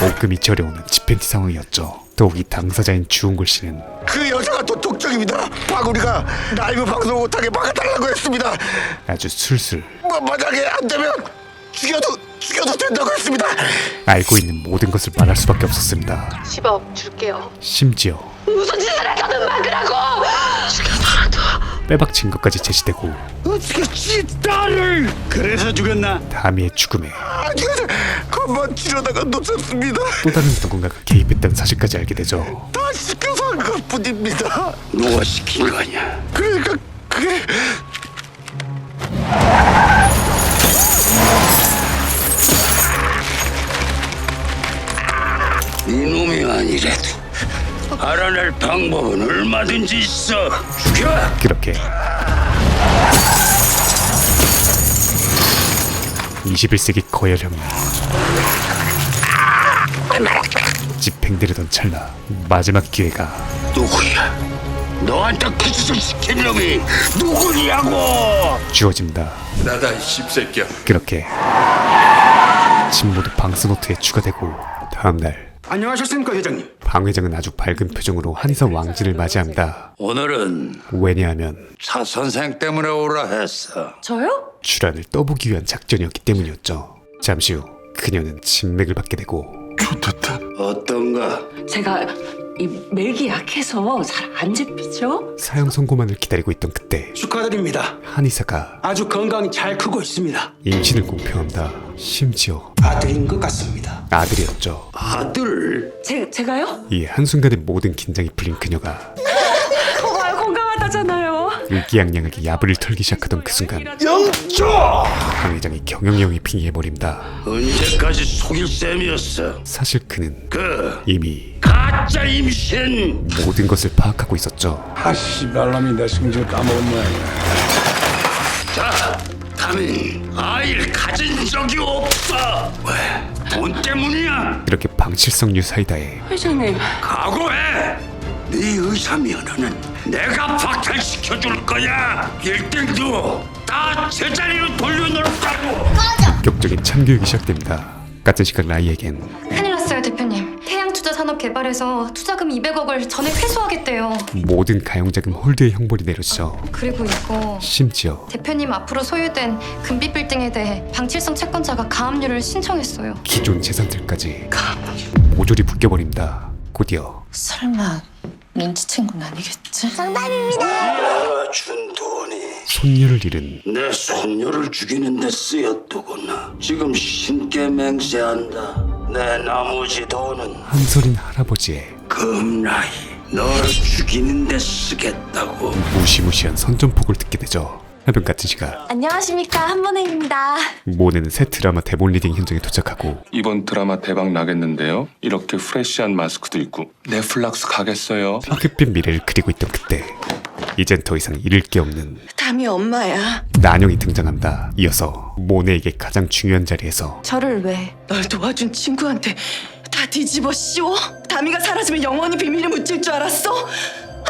오금이 저려오는 집행티 상황이었죠. 더욱이 당사자인 주은글씨는 그 여자가 또 독적입니다. 바구리가 라이브 방송 못하게 막아달라고 했습니다. 아주 술술 만약에 안 되면 죽여도 된다고 했습니다. 알고 있는 모든 것을 말할 수밖에 없었습니다. 10억 줄게요. 심지어 무슨 짓을 했거든 막으라고. 죽여서라도. 빼박 증거까지 제시되고 어떻게 지 딸을 그래서 죽였나? 다미의 죽음에 그만 치려다가 놓쳤습니다. 또 다른 누군가가 개입했다는 사실까지 알게 되죠. 다 시켜서 한 것뿐입니다. 누가 시킨 거냐? 그러니까 그게 이놈이 아니래도 알아낼 방법은 얼마든지 있어. 죽여! 그렇게 21세기 거열형이 집행되려던 찰나 마지막 기회가 누구야? 너한테 그 짓을 시킨 놈이 누구냐고! 주어집니다. 나다 이 씹새끼야. 그렇게 진모도 방스노트에 추가되고 다음날 안녕하셨습니까 회장님? 방 회장은 아주 밝은 표정으로 한의사 왕진을 맞이합니다. 오늘은 왜냐하면 차 선생 때문에 오라 했어. 저요? 출안을 떠보기 위한 작전이었기 때문이었죠. 잠시 후 그녀는 진맥을 받게 되고 어떤가? 제가 이 맥이 약해서 잘 안 잡히죠? 사형 선고만을 기다리고 있던 그때 축하드립니다. 한의사가 아주 건강히 잘 크고 있습니다. 임신을 공표합니다. 심지어 아들인 것 같습니다. 아들이었죠. 아들? 제가요? 이 한순간에 모든 긴장이 풀린 그녀가 거봐요 건강하다잖아요. 의기양양하게 야부를 털기 시작하던 그 순간 영조! 방 회장이 경영령이 빙의해버립니다. 언제까지 속일 셈이었어? 사실 그는 이미 가짜 임신! 모든 것을 파악하고 있었죠. 씨발놈이 내 승질 까먹은 모양이야. 자, 다민 아이를 가진 적이 없어. 왜? 돈 때문이야? 이렇게 방실성 유사이다에 회장님 각오해. 네 의사 면허는 내가 박탈시켜줄 거야. 빌딩도 다 제자리로 돌려놓았다고. 본격적인 참교육이 시작됩니다. 같은 시각 라이에겐 큰일 났어요, 대표님. 태양투자산업개발에서 투자금 200억을 전액 회수하겠대요. 모든 가용자금 홀드의 형벌이 내려지죠. 그리고 이거 심지어 대표님 앞으로 소유된 금빛 빌딩에 대해 방칠성 채권자가 가압류를 신청했어요. 기존 재산들까지 모조리 묶여버립니다. 곧이어 설마 눈치챈 건 아니겠지? 내가 준 돈이 손녀를 잃은 내 손녀를 죽이는 데 쓰였더구나. 지금 신께 맹세한다. 내 나머지 돈은 한설인 할아버지의 금라이 너를 죽이는 데 쓰겠다고. 무시무시한 선전폭을 듣게 되죠. 하여튼 같은 시각 안녕하십니까, 한번혜입니다. 모네는 새 드라마 대본 리딩 현장에 도착하고 이번 드라마 대박 나겠는데요. 이렇게 프레시한 마스크도 있고 넷플릭스 가겠어요. 핑크빛 미래를 그리고 있던 그때 이젠 더 이상 잃을 게 없는 담이 엄마야. 난영이 등장한다. 이어서 모네에게 가장 중요한 자리에서 저를 왜? 널 도와준 친구한테 다 뒤집어 씌워? 담이가 사라지면 영원히 비밀에 묻힐 줄 알았어?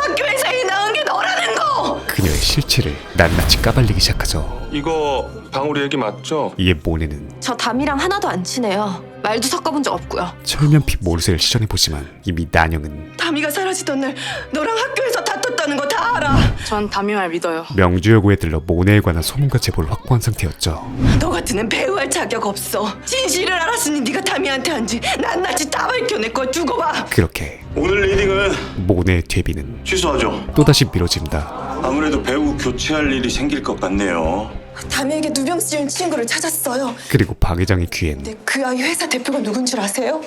학교에서 애 낳은 게 너라는 거! 그녀의 실체를 낱낱이 까발리기 시작하죠. 이거 방울이 얘기 맞죠? 이에 모네는 저 담이랑 하나도 안 친해요. 말도 섞어본 적 없고요. 철면피 모르쇠를 시전해보지만 이미 난영은 담이가 사라지던 날 너랑 학교에서 다퉜다는 거 다 알아. 전 담이 말 믿어요. 명주여고에 들러 모네에 관한 소문과 제보를 확보한 상태였죠. 너 같은 애 배우할 자격 없어. 진실을 알았으니 네가 담이한테 한지 낱낱이 다 밝혀내 걸 두고 봐. 그렇게 오늘 리딩은 모네의 되비는 취소하죠. 또다시 미뤄집니다. 아무래도 배우 교체할 일이 생길 것 같네요. 담이에게 누명 씌운 친구를 찾았어요. 그리고 박 회장의 귀엔 근데 그 아이 회사 대표가 누군 줄 아세요?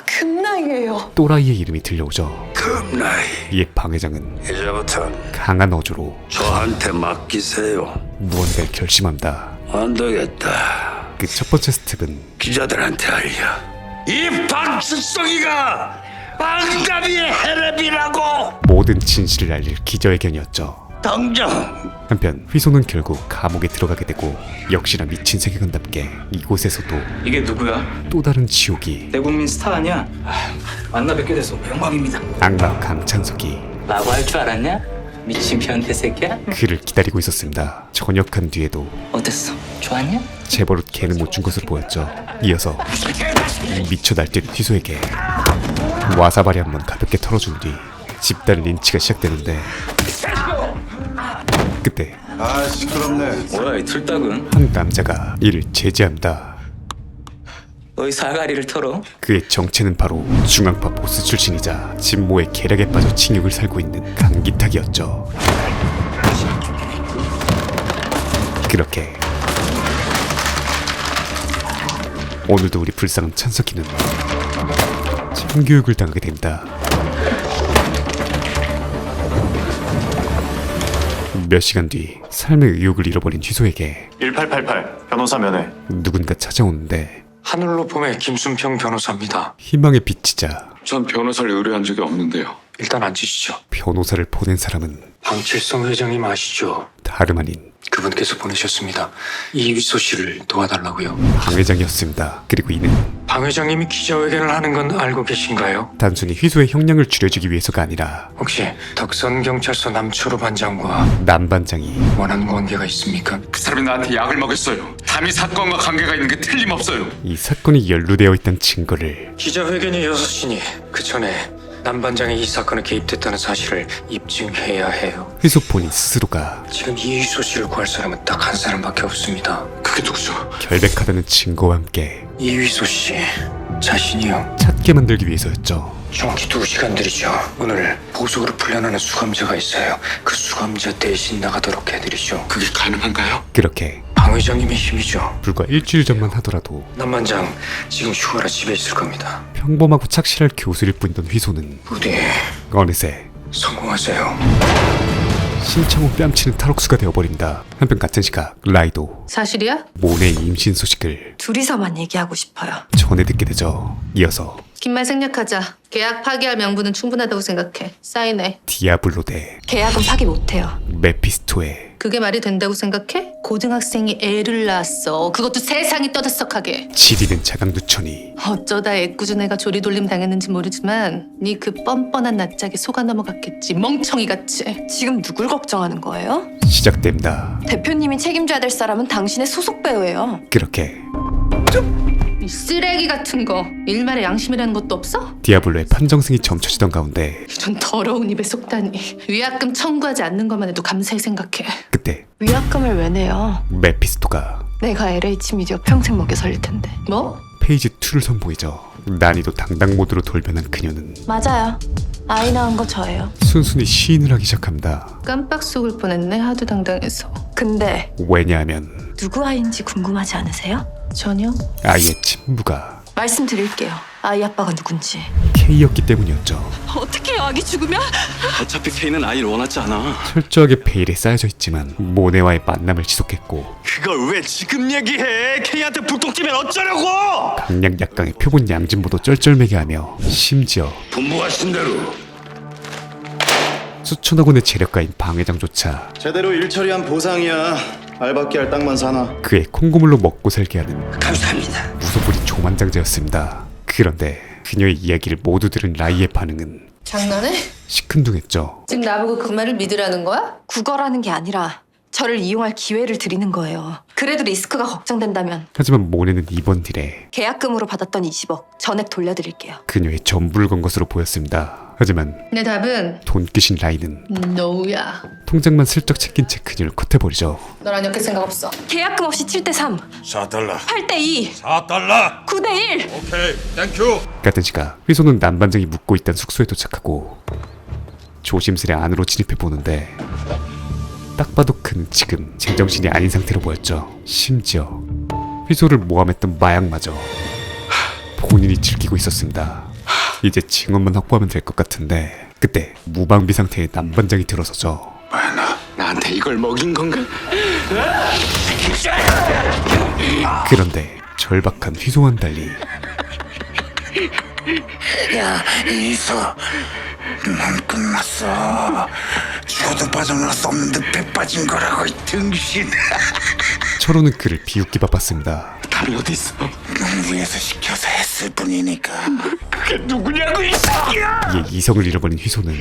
금나이예요. 또라이의 이름이 들려오죠. 금나이. 이에 박 회장은 이제부터 강한 어조로 저한테 맡기세요. 무언가를 결심합니다. 안 되겠다. 그 첫 번째 스텝은 기자들한테 알려. 이 방출성이가 방담이의 헤레비라고. 모든 진실을 알릴 기자회견이었죠. 당장 한편 휘소는 결국 감옥에 들어가게 되고 역시나 미친 세계관답게 이곳에서도 이게 누구야? 또 다른 지옥이 대국민 스타 아니야? 만나 뵙게 돼서 영광입니다. 악마 강찬석이 라고 할 줄 알았냐? 미친 변태 새끼야? 그를 기다리고 있었습니다. 전역한 뒤에도 어땠어? 좋았냐? 재벌은 개는 못 준 것으로 보였죠. 이어서 미쳐 날뛰는 휘소에게 와사바리 한번 가볍게 털어준 뒤 집단 린치가 시작되는데 그때 아 시끄럽네. 뭐야 이 틀딱은? 한 남자가 이를 제지합니다. 너희 사가리를 털어? 그의 정체는 바로 중앙파 보스 출신이자 진모의 계략에 빠져 징역을 살고 있는 강기탁이었죠. 그렇게 오늘도 우리 불쌍한 찬석이는 참교육을 당하게 됩니다. 몇 시간 뒤 삶의 의욕을 잃어버린 휘소에게 1888 변호사 면회. 누군가 찾아오는데 하늘로 봄의 김순평 변호사입니다. 희망의 빛이자 전 변호사를 의뢰한 적이 없는데요. 일단 앉으시죠. 변호사를 보낸 사람은 방칠성 회장님 아시죠? 다름 아닌 그분께서 보내셨습니다. 이휘소 씨를 도와달라고요. 방 회장이었습니다. 그리고 이는 방 회장님이 기자회견을 하는 건 알고 계신가요? 단순히 휘소의 형량을 줄여주기 위해서가 아니라 혹시 덕선경찰서 남초로 반장과 남 반장이 원한 관계가 있습니까? 그 사람이 나한테 약을 먹였어요. 담이 사건과 관계가 있는 게 틀림없어요. 이 사건이 연루되어 있다는 증거를 기자회견이 6시니 그 전에 남 반장이 이 사건에 개입됐다는 사실을 입증해야 해요. 휘소 본인 스스로가 지금 이휘소 씨를 구할 사람은 딱 한 사람밖에 없습니다. 그게 누구죠? 결백하다는 증거와 함께 이휘소 씨 자신이요. 찾게 만들기 위해서였죠. 정확히 2시간 들이죠. 오늘 보석으로 풀려나는 수감자가 있어요. 그 수감자 대신 나가도록 해드리죠. 그게 가능한가요? 그렇게 방 회장님의 힘이죠. 불과 일주일 전만 하더라도 남 반장 지금 휴가라 집에 있을 겁니다. 평범하고 착실할 교수일 뿐이던 휘소는 부디 어느새 성공하세요. 심창호 뺨치는 탈옥수가 되어버린다. 한편 같은 시각 라이도 사실이야? 모네의 임신 소식을 둘이서만 얘기하고 싶어요. 전해 듣게 되죠. 이어서 긴 말 생략하자. 계약 파기할 명분은 충분하다고 생각해. 사인해. 디아블로 대 계약은 파기 못해요. 메피스토의 그게 말이 된다고 생각해? 고등학생이 애를 낳았어. 그것도 세상이 떠들썩하게. 지리는 자강두천이 어쩌다 애꿎은 애가 조리돌림 당했는지 모르지만 네 그 뻔뻔한 낯짝에 속아 넘어갔겠지. 멍청이같이. 지금 누굴 걱정하는 거예요? 시작됩니다. 대표님이 책임져야 될 사람은 당신의 소속 배우예요. 그렇게 이 쓰레기 같은 거. 일말의 양심이라는 것도 없어? 디아블로의 판정승이 점쳐지던 가운데 이런 더러운 입에 속다니. 위약금 청구하지 않는 것만 해도 감사히 생각해. 그때 위약금을 왜 내요? 메피스토가 내가 LH 미디어 평생 먹여 살릴 텐데. 뭐? 페이지 2를 선보이죠. 난이도 당당 모드로 돌변한 그녀는 맞아요. 아이 낳은 거 저예요. 순순히 시인을 하기 시작합니다. 깜빡 속을 뻔했네. 하도 당당해서. 근데 왜냐하면 누구 아이인지 궁금하지 않으세요? 전혀. 아이의 친부가 말씀드릴게요. 아이 아빠가 누군지. K였기 때문이었죠. 어떻게 아기 죽으면? 어차피 K는 아이를 원하지 않아. 철저하게 베일에 쌓여져 있지만 모네와의 만남을 지속했고 그걸 왜 지금 얘기해? K한테 불똥 튀면 어쩌려고? 강약 약강의 표본 양진보도 쩔쩔매게 하며 심지어 분부하신 대로 수천억 원의 재력가인 방 회장조차 제대로 일 처리한 보상이야. 알바끼 할 땅만 사나. 그의 콩고물로 먹고 살게 하는 감사합니다. 무소불위 조만장자였습니다. 그런데 그녀의 이야기를 모두 들은 라이의 반응은 장난해? 시큰둥했죠. 지금 나보고 그 말을 믿으라는 거야? 구걸하는 게 아니라 저를 이용할 기회를 드리는 거예요. 그래도 리스크가 걱정된다면 하지만 모네는 이번 딜에 계약금으로 받았던 20억 전액 돌려드릴게요. 그녀의 전부를 건 것으로 보였습니다. 하지만 내 답은 돈귀신 라인은 노야. 통장만 슬쩍 챙긴 채 그녀를 컷해버리죠. 너랑 엮일 생각 없어. 계약금 없이 7대3, 4달러 8대2, 4달러 9대1. 오케이 땡큐. 같은 시각 휘소는 남반장이 묵고 있던 숙소에 도착하고 조심스레 안으로 진입해 보는데 딱 봐도 그는 지금 제정신이 아닌 상태로 보였죠. 심지어 휘소를 모함했던 마약마저 본인이 즐기고 있었습니다. 이제 증언만 확보하면 될 것 같은데 그때 무방비 상태의 남반장이 들어서죠. 나한테 이걸 먹인 건가? 그런데 절박한 휘소와는 달리 야 이소 넌 끝났어. 죽어도 빠져나갈 수 없는 늪에 빠진 거라고 이 등신. 철호는 그를 비웃기 바빴습니다. 답이 어디 있어? 넌 위에서 시켜서 했을 뿐이니까. 그게 누구냐고 이 새끼야! 이에 이성을 잃어버린 휘소는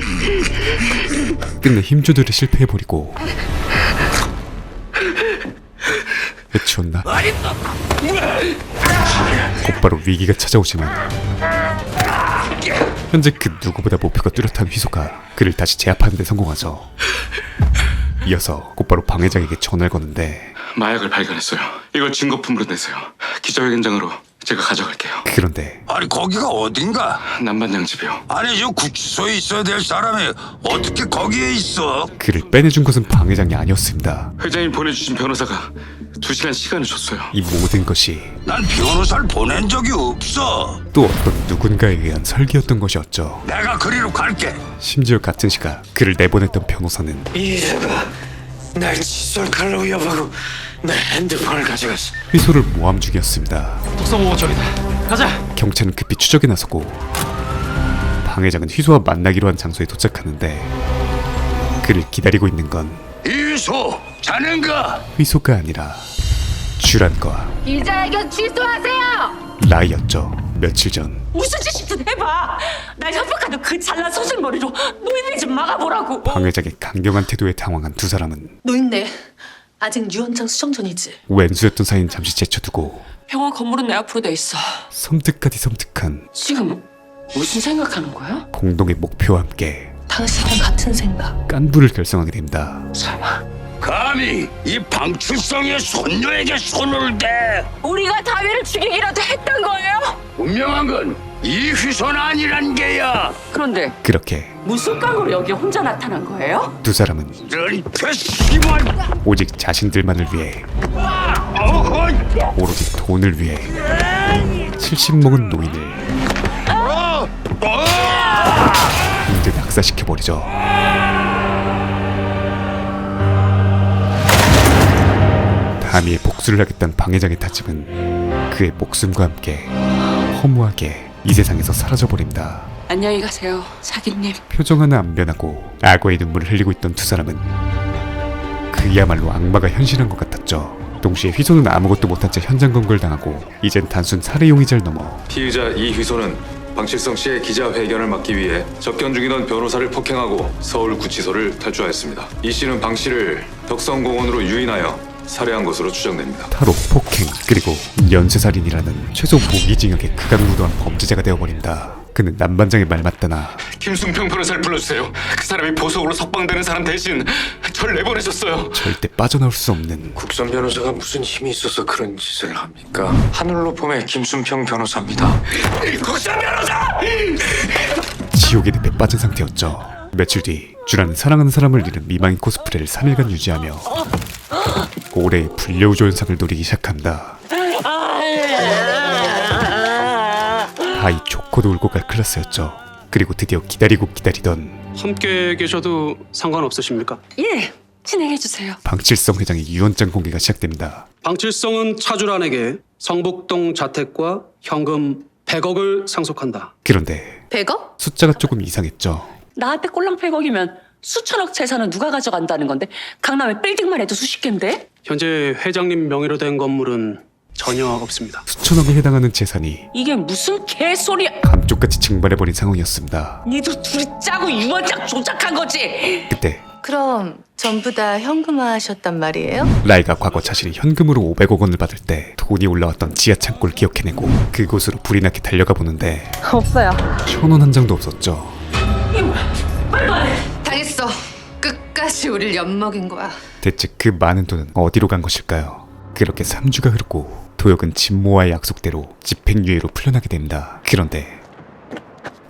끝내 힘조절에 실패해버리고 해치웠나? 곧바로 위기가 찾아오지만 현재 그 누구보다 목표가 뚜렷한 휘소가 그를 다시 제압하는 데 성공하죠. 이어서 곧바로 방 회장에게 전화를 거는데 마약을 발견했어요. 이걸 증거품으로 내세요. 기자회견장으로 제가 가져갈게요. 그런데 아니 거기가 어딘가? 남반장 집이요. 아니 저 구치소에 있어야 될 사람이 어떻게 거기에 있어? 그를 빼내준 것은 방 회장이 아니었습니다. 회장님 보내주신 변호사가 2시간 시간을 줬어요. 이 모든 것이 난 변호사를 보낸 적이 없어. 또 어떤 누군가에 의한 설계였던 것이었죠. 내가 그리로 갈게. 심지어 같은 시각 그를 내보냈던 변호사는 이자가 날 칫솔 칼로 위협하고 내 핸드폰을 가져갔어. 휘소를 모함 중이었습니다. 독성 5호점이다. 가자. 경찰은 급히 추적에 나서고 방 회장은 휘소와 만나기로 한 장소에 도착하는데 그를 기다리고 있는 건 이소 자는가? 휘소가 아니라 쥬란과 기자회견 취소하세요. 라이였죠. 며칠 전 무슨 짓이든 해봐. 날 협박하는 그 잘난 소설머리로 노인을 좀 막아보라고. 방 회장의 강경한 태도에 당황한 두 사람은 노인네, 아직 유언장 수정 전이지. 왼수였던 사이는 잠시 제쳐두고 병원 건물은 내 앞으로 돼 있어. 섬뜩하디 섬뜩한 지금 무슨 생각하는 거야? 공동의 목표와 함께 당신이랑 같은 생각. 깐부를 결성하게 됩니다. 설마 감히 이 방출성의 손녀에게 손을 대? 우리가 다윗을 죽이기라도 했던 거예요? 분명한 건 이 휘손 아니란 게야. 그런데 그렇게 무슨 깡으로 여기 혼자 나타난 거예요? 두 사람은 저리 패시만. 오직 자신들만을 위해 오로지 돈을 위해 70 먹은 노인을 문제 낙사시켜버리죠. 다미의 복수를 하겠다는 방 회장의 다짐은 그의 목숨과 함께 허무하게 이 세상에서 사라져버립니다. 안녕히 가세요, 사기님. 표정 하나 안 변하고 악어의 눈물을 흘리고 있던 두 사람은 그야말로 악마가 현실한 것 같았죠. 동시에 휘소는 아무것도 못한 채 현장 검거를 당하고 이젠 단순 살해 용의자를 넘어 피의자 이휘소는 방칠성 씨의 기자회견을 막기 위해 접견 중이던 변호사를 폭행하고 서울구치소를 탈주하였습니다. 이 씨는 방 씨를 덕성공원으로 유인하여 살해한 것으로 추정됩니다. 탈옥, 폭행, 그리고 연쇄살인이라는 최소 무기징역의 극악무도한 범죄자가 되어버린다. 그는 남반장의 말 맞다나 김순평 변호사를 불러주세요. 그 사람이 보석으로 석방되는 사람 대신 절 내보내셨어요. 절대 빠져나올 수 없는 국선 변호사가 무슨 힘이 있어서 그런 짓을 합니까? 하늘로 봄의 김순평 변호사입니다. 국선 변호사! 지옥의 늪에 빠진 상태였죠. 며칠 뒤 쥬란은 사랑하는 사람을 잃은 미망인 코스프레를 3일간 유지하며 올해의 불려우조연상을 노리기 시작한다. 아이 좋고도 울고 갈 클래스였죠. 그리고 드디어 기다리고 기다리던 함께 계셔도 상관없으십니까? 예, 진행해주세요. 방칠성 회장의 유언장 공개가 시작됩니다. 방칠성은 차주란에게 성북동 자택과 현금 100억을 상속한다. 그런데 100억? 숫자가 조금 이상했죠. 나한테 꼴랑 100억이면 수천억 재산은 누가 가져간다는 건데 강남에 빌딩만 해도 수십 개인데? 현재 회장님 명의로 된 건물은 전혀 없습니다. 수천억에 해당하는 재산이 이게 무슨 개소리야? 감쪽같이 증발해버린 상황이었습니다. 니들 둘이 짜고 유언장 조작한 거지? 그때 그럼 전부 다 현금화하셨단 말이에요? 라이가 과거 자신이 현금으로 500억 원을 받을 때 돈이 올라왔던 지하 창고를 기억해내고 그곳으로 불이 나게 달려가 보는데 없어요. 1,000원 한 장도 없었죠. 당했어. 끝까지 우릴 엿먹인 거야. 대체 그 많은 돈은 어디로 간 것일까요? 그렇게 3주가 흐르고 도혁은 진모와의 약속대로 집행유예로 풀려나게 됩니다. 그런데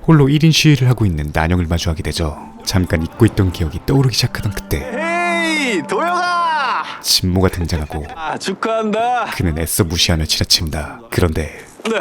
홀로 1인 시위를 하고 있는 난영을 마주하게 되죠. 잠깐 잊고 있던 기억이 떠오르기 시작하던 그때 헤이 도영아! 진모가 등장하고 축하한다. 그는 애써 무시하며 지나칩니다. 그런데 네.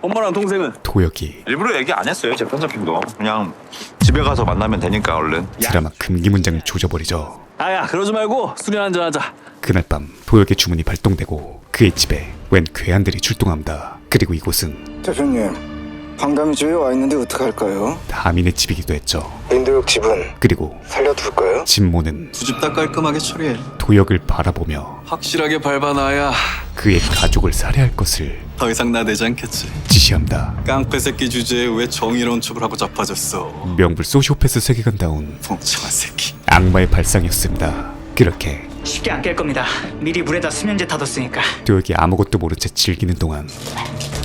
엄마랑 동생은 도혁이 일부러 얘기 안 했어요. 제 편집팀도 그냥 집에 가서 만나면 되니까 얼른. 드라마 금기 문장을 조져버리죠. 아야 그러지 말고 술이 한잔 하자. 그날 밤 도혁의 주문이 발동되고 그의 집에 웬 괴한들이 출동합니다. 그리고 이곳은 대표님, 방담이 집에 와 있는데 어떡할까요? 다민의 집이기도 했죠. 인도역 집은 그리고 살려둘까요? 진모는 두 집 다 깔끔하게 처리해. 도혁을 바라보며 확실하게 밟아놔야 그의 가족을 살해할 것을 더 이상 나대지 않겠지. 지시합니다. 깡패 새끼 주제에 왜 정의로운 척을 하고 자빠졌어. 명불 소시오패스 세계관다운 멍청한 새끼. 악마의 발상이었습니다. 그렇게 쉽게 안 깰 겁니다. 미리 물에다 수면제 타뒀으니까. 도혁이 아무것도 모른 채 즐기는 동안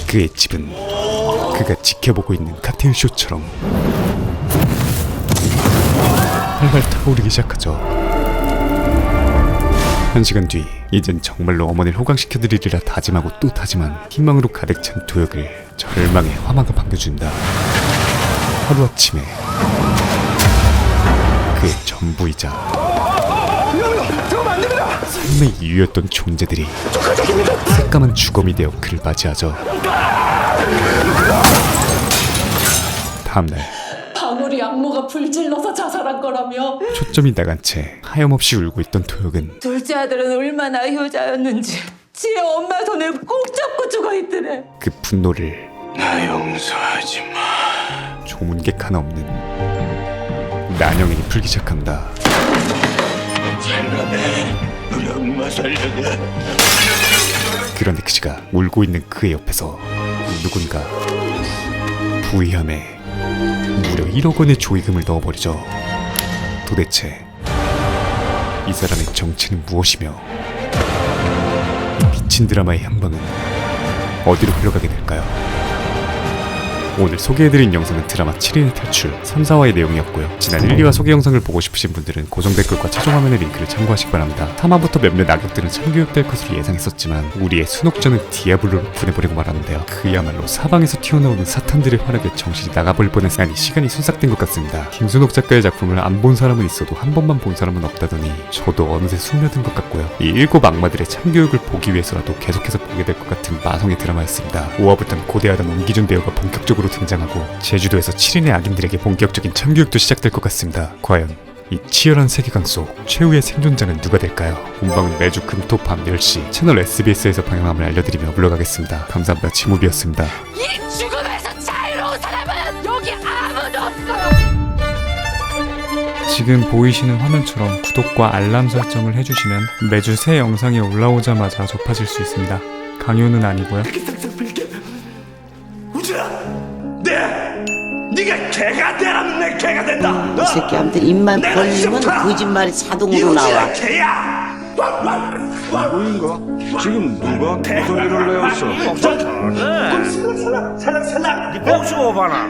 그의 집은 그가 지켜보고 있는 칵테일 쇼처럼 활활 타오르기 시작하죠. 1시간 뒤 이젠 정말로 어머니를 호강시켜드리리라 다짐하고 또 다짐한 희망으로 가득 찬 도혁을 절망의 화마가 반겨준다. 하루아침에 그의 전부이자 삶의 이유였던 존재들이 새까만 주검이 되어 그를 맞이하죠. 다음날 방울이 악모가 불질러서 자살한 거라며. 초점이 나간 채 하염없이 울고 있던 도혁은 둘째 아들은 얼마나 효자였는지 지혜 엄마 손을 꼭 잡고 죽어있더래. 그 분노를 나 용서하지 마. 조문객 하나 없는 난영에게 풀기 시작합니다. 살려내. 우리 엄마 살려내. 그런데 그 시각 울고 있는 그의 옆에서 누군가 부의함에 무려 1억 원의 조의금을 넣어버리죠. 도대체 이 사람의 정체는 무엇이며 미친 드라마의 향방은 어디로 흘러가게 될까요? 오늘 소개해드린 영상은 드라마 7인의 탈출 3, 4화의 내용이었고요. 지난 1, 2화 소개 영상을 보고 싶으신 분들은 고정 댓글과 최종 화면의 링크를 참고하시기 바랍니다. 3화부터 몇몇 악역들은 참교육될 것으로 예상했었지만 우리의 순옥전은 디아블로로 보내버리고 말았는데요. 그야말로 사방에서 튀어나오는 사탄들의 활약에 정신이 나가버릴 뻔했으니 시간이 순삭된 것 같습니다. 김순옥 작가의 작품을 안 본 사람은 있어도 한 번만 본 사람은 없다더니 저도 어느새 숨며든 것 같고요. 이 7 악마들의 참교육을 보기 위해서라도 계속해서 보게 될 것 같은 마성의 드라마였습니다. 5화부터는 고대하던 옹기준 배우가 본격적으로 등장하고 제주도에서 7인의 악인들에게 본격적인 참교육도 시작될 것 같습니다. 과연 이 치열한 세계관 속 최후의 생존자는 누가 될까요? 본방은 매주 금토 밤 10시 채널 SBS에서 방영함을 알려드리며 물러가겠습니다. 감사합니다. 지무비였습니다. 이 죽음에서 자유로운 사람은 여기 아무도 없어. 지금 보이시는 화면처럼 구독과 알람 설정을 해주시면 매주 새 영상이 올라오자마자 접하실 수 있습니다. 강요는 아니고요. 네가 개가 되라면 내 개가 된다. 이 새끼한테 입만 벌리면 거짓말이 자동으로 나와. 개야. 뭐인가? 지금 누가 목소리를 내었어? 살랑 네 뽕 쏘봐라.